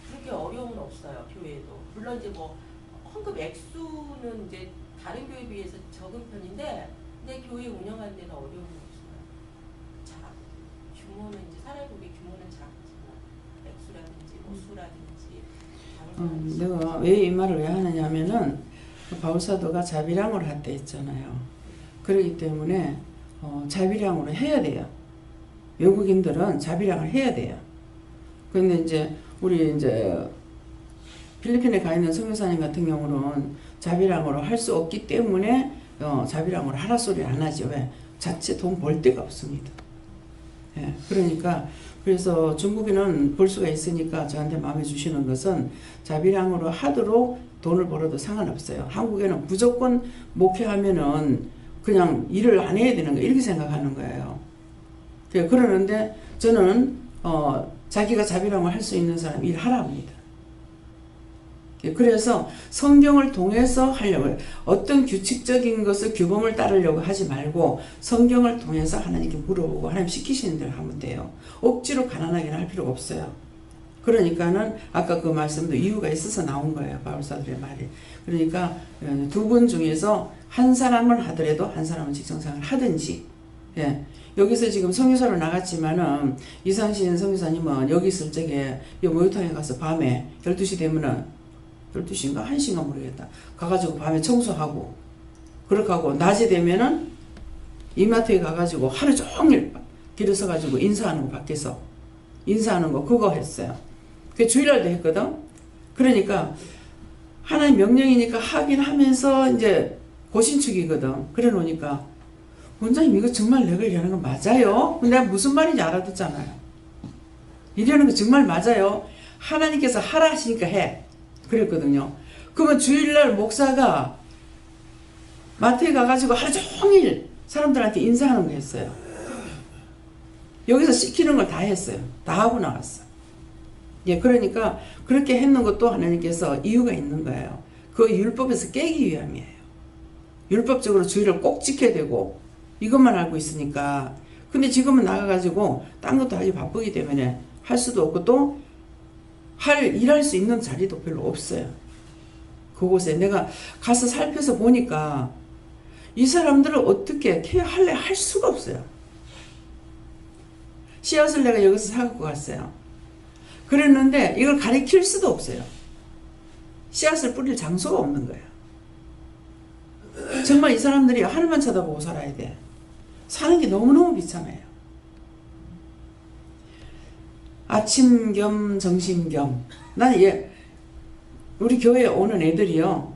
그렇게 어려움은 없어요. 교회도 물론 이제 뭐 헌금 액수는 이제 다른 교회에 비해서 적은 편인데 근데 교회 운영하는 데는 어려움이 없어요. 자, 규모는 이제 사례국의 규모는 작지만 액수라든지 호수라든지 내가 왜 이 말을 왜 하느냐면은 바울사도가 자비량으로 했다 했잖아요. 그렇기 때문에 자비량으로 해야 돼요. 외국인들은 자비량을 해야 돼요. 그런데 이제 우리 이제 필리핀에 가 있는 선교사님 같은 경우는 자비량으로 할 수 없기 때문에 자비량으로 하라 소리 안 하죠. 왜? 자체 돈 벌 데가 없습니다. 예, 그러니까 그래서 중국인은 볼 수가 있으니까 저한테 마음에 주시는 것은 자비량으로 하도록 돈을 벌어도 상관없어요. 한국에는 무조건 목회하면은 그냥 일을 안 해야 되는 거 이렇게 생각하는 거예요. 그러는데 저는 자기가 자비량을 할 수 있는 사람 일하라 합니다. 그래서 성경을 통해서 하려고 해요. 어떤 규칙적인 것을 규범을 따르려고 하지 말고 성경을 통해서 하나님께 물어보고 하나님 시키시는 대로 하면 돼요. 억지로 가난하게 할 필요가 없어요. 그러니까는 아까 그 말씀도 이유가 있어서 나온 거예요. 바울사들의 말이. 그러니까 두 분 중에서 한 사람은 하더라도 한 사람은 직장생활을 하든지 예. 여기서 지금 성교사로 나갔지만은 이상신 성교사님은 여기 있을 적에 이 목욕탕에 가서 밤에 12시 되면은 12시인가 1시인가 모르겠다. 가가지고 밤에 청소하고 그렇게 하고 낮에 되면은 이마트에 가가지고 하루 종일 길에 서가지고 인사하는 거 밖에서 인사하는 거 그거 했어요. 그 주일날도 했거든. 그러니까 하나의 명령이니까 하긴 하면서 이제 고신축이거든. 그래 놓으니까 원장님 이거 정말 내가 이러는 거 맞아요? 내가 무슨 말인지 알아듣잖아요. 이러는 거 정말 맞아요. 하나님께서 하라 하시니까 해. 그랬거든요. 그러면 주일날 목사가 마트에 가가지고 하루 종일 사람들한테 인사하는 거 했어요. 여기서 시키는 걸 다 했어요. 다 하고 나왔어. 예, 그러니까 그렇게 했는 것도 하나님께서 이유가 있는 거예요. 그 율법에서 깨기 위함이에요. 율법적으로 주의를 꼭 지켜야 되고 이것만 알고 있으니까. 근데 지금은 나가가지고 딴 것도 하기 바쁘기 때문에 할 수도 없고 또 일할 수 있는 자리도 별로 없어요. 그곳에 내가 가서 살펴서 보니까 이 사람들을 어떻게 케어할래 할 수가 없어요. 씨앗을 내가 여기서 사갖고 갔어요. 그랬는데 이걸 가리킬 수도 없어요. 씨앗을 뿌릴 장소가 없는 거예요. 정말 이 사람들이 하늘만 쳐다보고 살아야 돼. 사는 게 너무너무 비참해요. 아침 겸 점심 겸. 난 우리 교회에 오는 애들이요.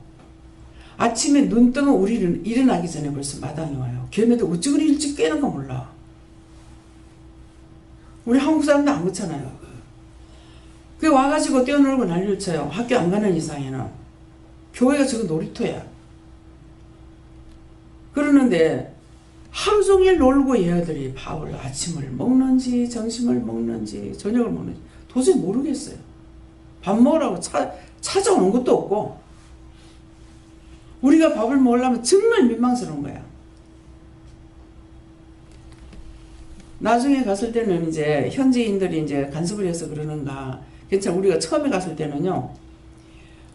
아침에 눈 뜨면 우리는 일어나기 전에 벌써 마당에 와요. 걔네들 어찌 그리 일찍 깨는 거 몰라. 우리 한국 사람도 안 그렇잖아요. 그 와가지고 뛰어놀고 난리를 쳐요. 학교 안 가는 이상에는. 교회가 지금 놀이터야. 그러는데 하루 종일 놀고 얘들이 밥을 아침을 먹는지 점심을 먹는지 저녁을 먹는지 도저히 모르겠어요. 밥 먹으라고 찾아오는 것도 없고 우리가 밥을 먹으려면 정말 민망스러운 거야. 나중에 갔을 때는 이제 현지인들이 이제 간섭을 해서 그러는가 괜찮아. 우리가 처음에 갔을 때는요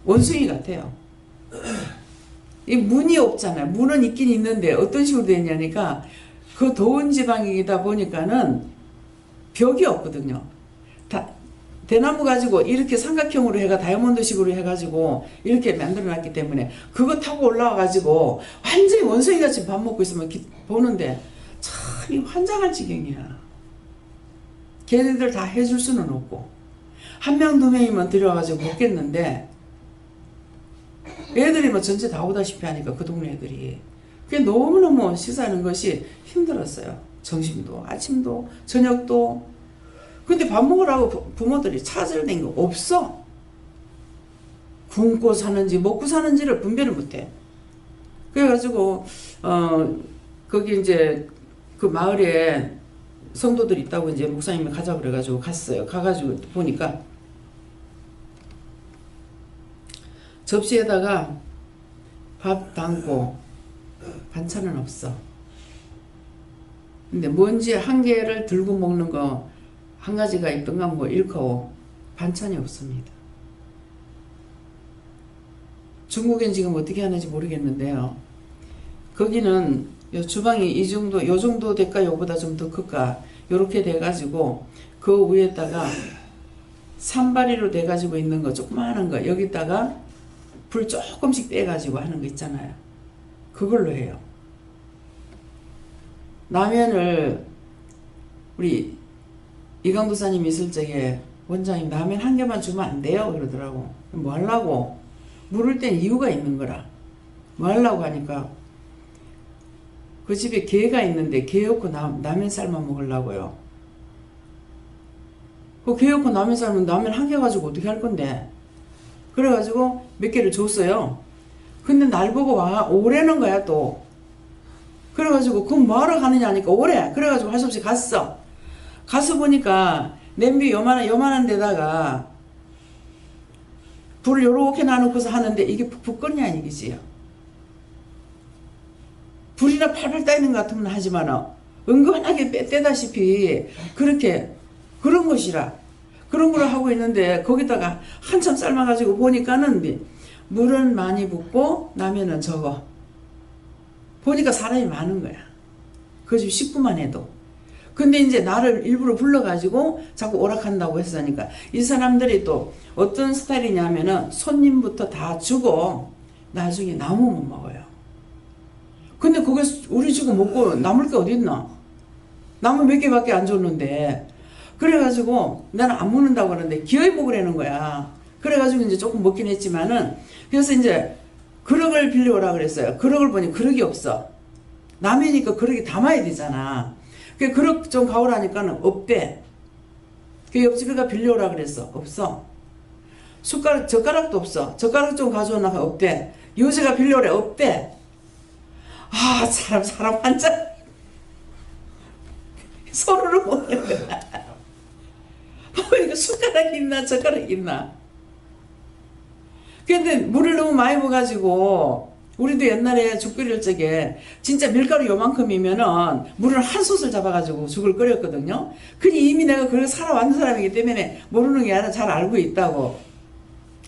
원숭이 같아요. 이 문이 없잖아요. 문은 있긴 있는데 어떤 식으로 되어 있냐니까 그 더운 지방이다 보니까는 벽이 없거든요. 대나무 가지고 이렇게 삼각형으로 해가 다이아몬드식으로 해가지고 이렇게 만들어 놨기 때문에 그거 타고 올라와 가지고 완전히 원숭이 같이 밥 먹고 있으면 보는데 참 환장할 지경이야. 걔네들 다 해줄 수는 없고 한 명 두 명이면 들여가지고 먹겠는데 애들이 뭐 전체 다 오다시피 하니까 그 동네 애들이 그게 너무너무 식사하는 것이 힘들었어요. 점심도 아침도 저녁도. 근데 밥 먹으라고 부모들이 찾을 된 게 없어. 굶고 사는지 먹고 사는지를 분별을 못해. 그래가지고 거기 이제 그 마을에 성도들이 있다고 이제 목사님이 가자고 그래가지고 갔어요. 가가지고 보니까 접시에다가 밥 담고 반찬은 없어. 근데 뭔지 한 개를 들고 먹는 거 한 가지가 있던가 뭐 일커 반찬이 없습니다. 중국엔 지금 어떻게 하는지 모르겠는데요. 거기는 요 주방이 이 정도, 요 정도 될까 요보다 좀 더 클까 요렇게 돼가지고 그 위에다가 산바리로 돼가지고 있는 거 조그마한 거 여기다가 불 조금씩 떼가지고 하는 거 있잖아요. 그걸로 해요. 라면을 우리 이강도사님 있을 적에 원장님 라면 한 개만 주면 안 돼요 그러더라고. 뭐 하려고? 물을 땐 이유가 있는 거라. 뭐 하려고 하니까 그 집에 개가 있는데 개 없고 라면 삶아 먹으려고요. 그 개 없고 라면 삶으면 라면 한 개 가지고 어떻게 할 건데. 그래가지고 몇 개를 줬어요. 근데 날 보고 와 오래는 거야 또. 그래가지고 그럼 뭐하러 가느냐 하니까 오래. 그래가지고 할 수 없이 갔어. 가서 보니까 냄비 요만한 데다가 불을 요렇게 놔놓고서 하는데 이게 푹푹 끓냐 이기지요. 불이나 팔팔 따이는 것 같으면 하지만 은근하게 떼다시피 그렇게 그런 것이라 그런 걸 하고 있는데 거기다가 한참 삶아가지고 보니까는 물은 많이 붓고 라면은 적어. 보니까 사람이 많은 거야. 그 집 식구만 해도. 근데 이제 나를 일부러 불러가지고 자꾸 오락한다고 했으니까 이 사람들이 또 어떤 스타일이냐면은 손님부터 다 주고 나중에 남으면 먹어요. 근데 그게 우리 주고 먹고 남을 게 어딨나? 남은 몇 개밖에 안 줬는데 그래가지고 나는 안 먹는다고 그러는데 기어이 먹으라는 거야. 그래가지고 이제 조금 먹긴 했지만은 그래서 이제 그릇을 빌려오라 그랬어요. 그릇을 보니 그릇이 없어. 라면이니까 그릇이 담아야 되잖아. 그 그릇 좀 가오라니까는 없대. 그 옆집에가 빌려오라 그랬어. 없어. 젓가락도 없어. 젓가락 좀 가져오나 없대. 요새가 빌려오래. 없대. 아, 사람 한잔 손으로 먹는 거야. 이거 숟가락 있나 젓가락 있나. 근데 물을 너무 많이 부어가지고 우리도 옛날에 죽 끓일 적에 진짜 밀가루 요만큼이면은 물을 한 솥을 잡아가지고 죽을 끓였거든요. 그니 이미 내가 그걸 살아왔는 사람이기 때문에 모르는 게 아니라 잘 알고 있다고.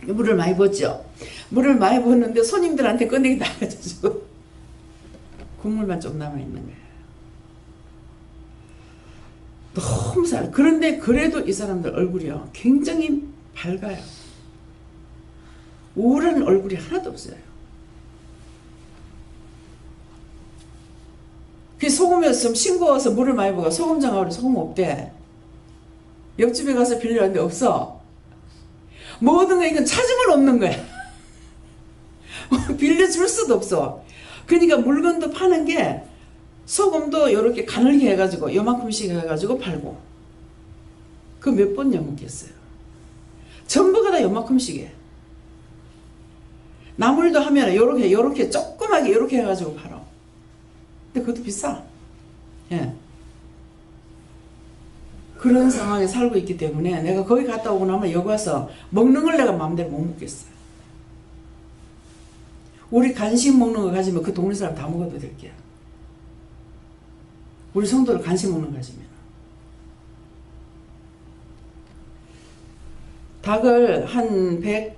물을 많이 부었죠. 물을 많이 부었는데 손님들한테 꺼내기 나가지고 국물만 좀 남아있는 거예요. 너무 살. 그런데 그래도 이 사람들 얼굴이요 굉장히 밝아요. 우울한 얼굴이 하나도 없어요. 그 소금이었으면 싱거워서 물을 많이 부어 소금 장아우리 소금 없대. 옆집에 가서 빌려왔는데 없어. 모든 거 이건 찾으면 없는 거야. 빌려줄 수도 없어. 그러니까 물건도 파는 게 소금도 이렇게 가늘게 해가지고 요만큼씩 해가지고 팔고 그 몇 번 넘겠어요. 전부가 다 요만큼씩 해. 나물도 하면 요렇게 조그맣게 요렇게 해가지고 팔아. 근데 그것도 비싸. 예. 그런 상황에 살고 있기 때문에 내가 거기 갔다 오고 나면 여기 와서 먹는 걸 내가 마음대로 못 먹겠어요. 우리 간식 먹는 거 가지면 그 동네 사람 다 먹어도 될게요. 우리 성도를 간식 먹는 거 가지면. 닭을 한 100,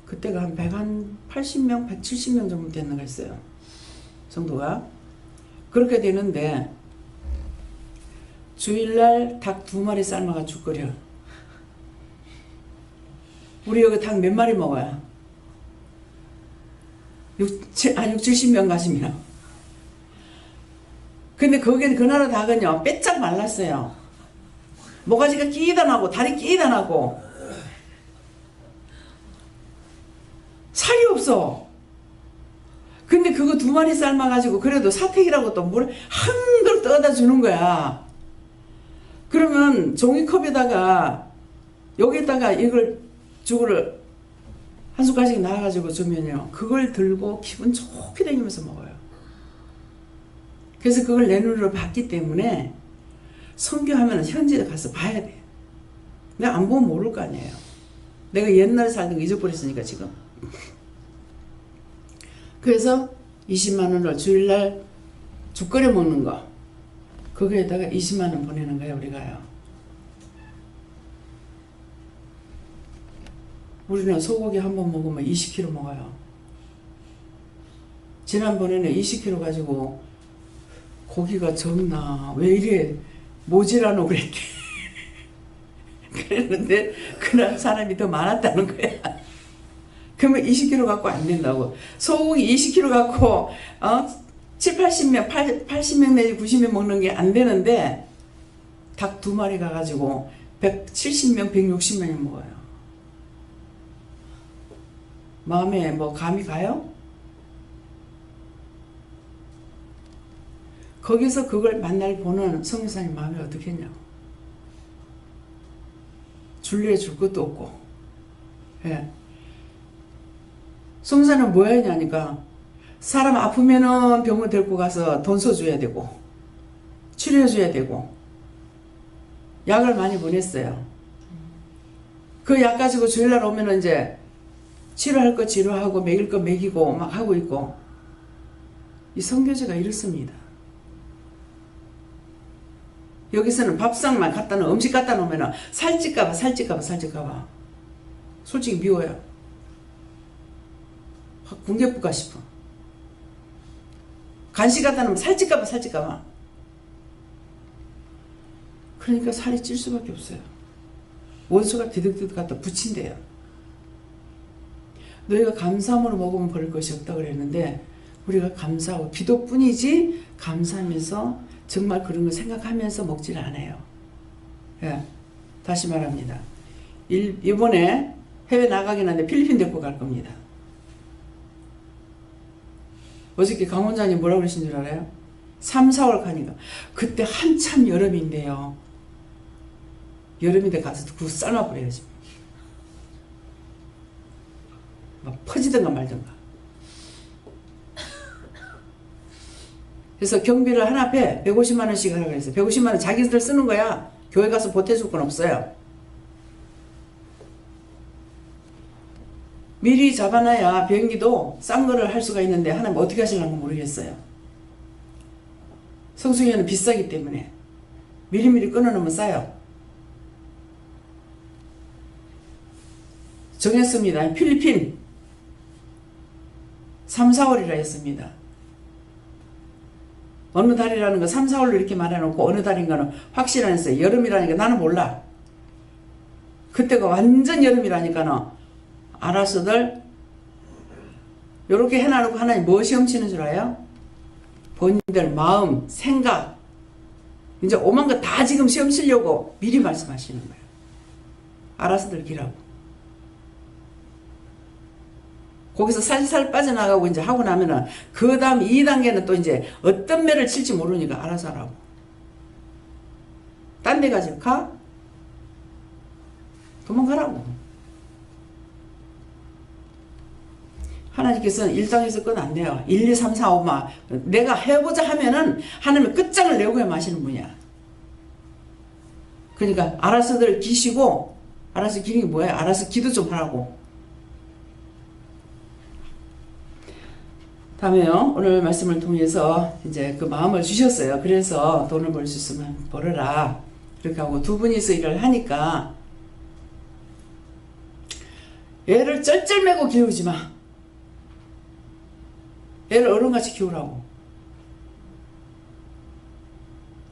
그때가 한 180명, 170명 정도 되는 거 있어요. 성도가. 그렇게 되는데 주일날 닭 2마리 삶아가 죽 끓여. 우리 여기 닭 몇 마리 먹어요? 70명 가시면. 근데 거기는 그 나라 닭은요 빼짝 말랐어요. 모가지가 끼다 나고 다리 끼다 나고 살이 없어. 근데 그거 2마리 삶아가지고 그래도 사택이라고 또 물 한 그릇 떠다 주는 거야. 그러면 종이컵에다가 여기다가 이걸 죽을 한 숟갈씩 나와가지고 주면요, 그걸 들고 기분 좋게 다니면서 먹어요. 그래서 그걸 내 눈으로 봤기 때문에 선교하면 현지에 가서 봐야 돼. 내가 안 보면 모를 거 아니에요. 내가 옛날에 살던 거 잊어버렸으니까 지금. 그래서 20만 원을 주일날 죽 끓여 먹는 거, 거기에다가 20만 원 보내는 거예요, 우리가요. 우리는 소고기 한 번 먹으면 20kg 먹어요. 지난번에는 20kg 가지고 고기가 적나, 왜 이래 모자라노 그랬대. 그랬는데 그날 사람이 더 많았다는 거야. 그러면 20kg 갖고 안 된다고. 소고기 20kg 갖고 7, 80명, 80명 내지 90명 먹는 게 안 되는데 닭 2마리 가가지고 170명, 160명이 먹어요. 마음에 뭐 감이 가요? 거기서 그걸 만날 보는 성교사님 마음이 어떻겠냐고. 줄래 줄 것도 없고. 예. 성교사는 뭐 하냐니까, 사람 아프면은 병원 데리고 가서 돈 써줘야 되고, 치료해줘야 되고, 약을 많이 보냈어요. 그 약 가지고 주일날 오면은 이제 치료할 거 치료하고 먹일 거 먹이고 막 하고 있고. 이 선교제가 이렇습니다. 여기서는 밥상만 갖다 놓으면, 음식 갖다 놓으면 살찔까봐 솔직히 미워요. 확 군개뿌가 싶어. 간식 갖다 놓으면 살찔까봐 그러니까 살이 찔 수밖에 없어요. 원수가 디득디득 갖다 붙인대요. 너희가 감사함으로 먹으면 버릴 것이 없다 그랬는데, 우리가 감사하고 기도뿐이지 감사하면서 정말 그런 거 생각하면서 먹질 않아요. 예, 다시 말합니다. 이번에 해외 나가긴 하는데 필리핀 데리고 갈 겁니다. 어저께 강 원장님 뭐라고 그러신 줄 알아요? 3, 4월 가니까 그때 한참 여름인데요. 여름인데 가서 그거 삶아버려야지. 막 퍼지든가 말든가. 그래서 경비를 하나 빼 150만 원씩 하라고 그랬어요. 150만 원 자기들 쓰는 거야. 교회 가서 보태줄 건 없어요. 미리 잡아놔야 비행기도 싼 거를 할 수가 있는데 하나님 어떻게 하시려는 건 모르겠어요. 성수기에는 비싸기 때문에 미리미리 끊어놓으면 싸요. 정했습니다. 필리핀 3, 4월이라 했습니다. 어느 달이라는 거 3, 4월로 이렇게 말해놓고 어느 달인가는 확실 안 했어요. 여름이라니까 나는 몰라. 그때가 완전 여름이라니까는 알아서들 요렇게 해놔놓고 하나님 뭐 시험 치는 줄 알아요? 본인들 마음, 생각 이제 오만 거 다 지금 시험 치려고 미리 말씀하시는 거예요. 알아서들 기라고. 거기서 살살 빠져나가고 이제 하고 나면은 그 다음 2단계는 또 이제 어떤 매를 칠지 모르니까 알아서 하라고. 딴 데 가지 가? 도망가라고. 하나님께서는 1단에서 끝 안 돼요. 1, 2, 3, 4, 5만 내가 해보자 하면은 하나님은 끝장을 내고 마시는 분이야. 그러니까 알아서들 기시고, 알아서 기는 게 뭐예요? 알아서 기도 좀 하라고. 다음에요. 오늘 말씀을 통해서 이제 그 마음을 주셨어요. 그래서 돈을 벌 수 있으면 벌어라. 그렇게 하고 두 분이서 일을 하니까 애를 쩔쩔매고 키우지 마. 애를 어른같이 키우라고.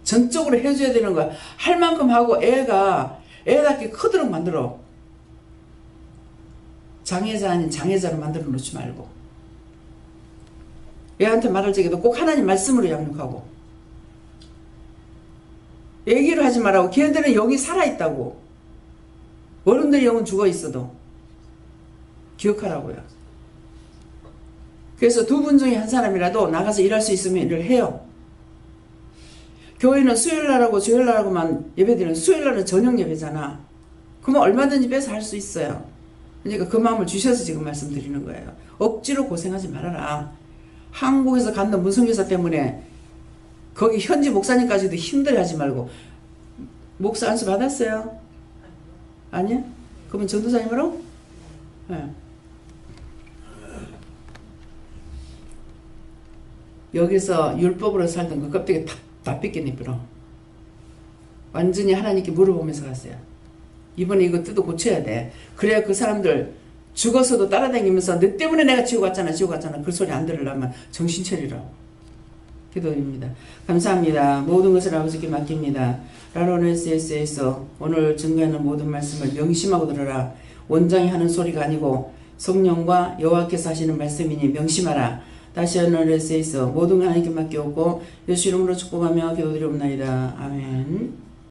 전적으로 해줘야 되는 거야. 할 만큼 하고 애가 애답게 크도록 만들어. 장애자 아닌 장애자로 만들어 놓지 말고. 애한테 말할 적에도 꼭 하나님 말씀으로 양육하고. 얘기를 하지 말라고. 걔네들은 영이 살아있다고. 어른들의 영은 죽어있어도. 기억하라고요. 그래서 두 분 중에 한 사람이라도 나가서 일할 수 있으면 일을 해요. 교회는 수요일날하고 주일날하고만 예배드리는 수요일날은 저녁 예배잖아. 그러면 얼마든지 빼서 할 수 있어요. 그러니까 그 마음을 주셔서 지금 말씀드리는 거예요. 억지로 고생하지 말아라. 한국에서 간다 문성교사 때문에 거기 현지 목사님까지도 힘들어하지 말고. 목사 안수 받았어요? 아니요? 그러면 전도사님으로? 네. 여기서 율법으로 살던 그 껍데기 다 뺏겨내버려. 완전히 하나님께 물어보면서 갔어요. 이번에 이거 뜯어 고쳐야 돼. 그래야 그 사람들 죽어서도 따라다니면서 너 때문에 내가 지옥 갔잖아 그 소리 안 들으려면 정신 차리라고. 기도드립니다. 감사합니다. 모든 것을 아버지께 맡깁니다. 라로네스에서 오늘 증거하는 모든 말씀을 명심하고 들어라. 원장이 하는 소리가 아니고 성령과 여호와께서 하시는 말씀이니 명심하라. 다시 하늘에서 모든 하나님께 맡겨오고 예수 이름으로 축복하며 기도드리옵나이다. 아멘.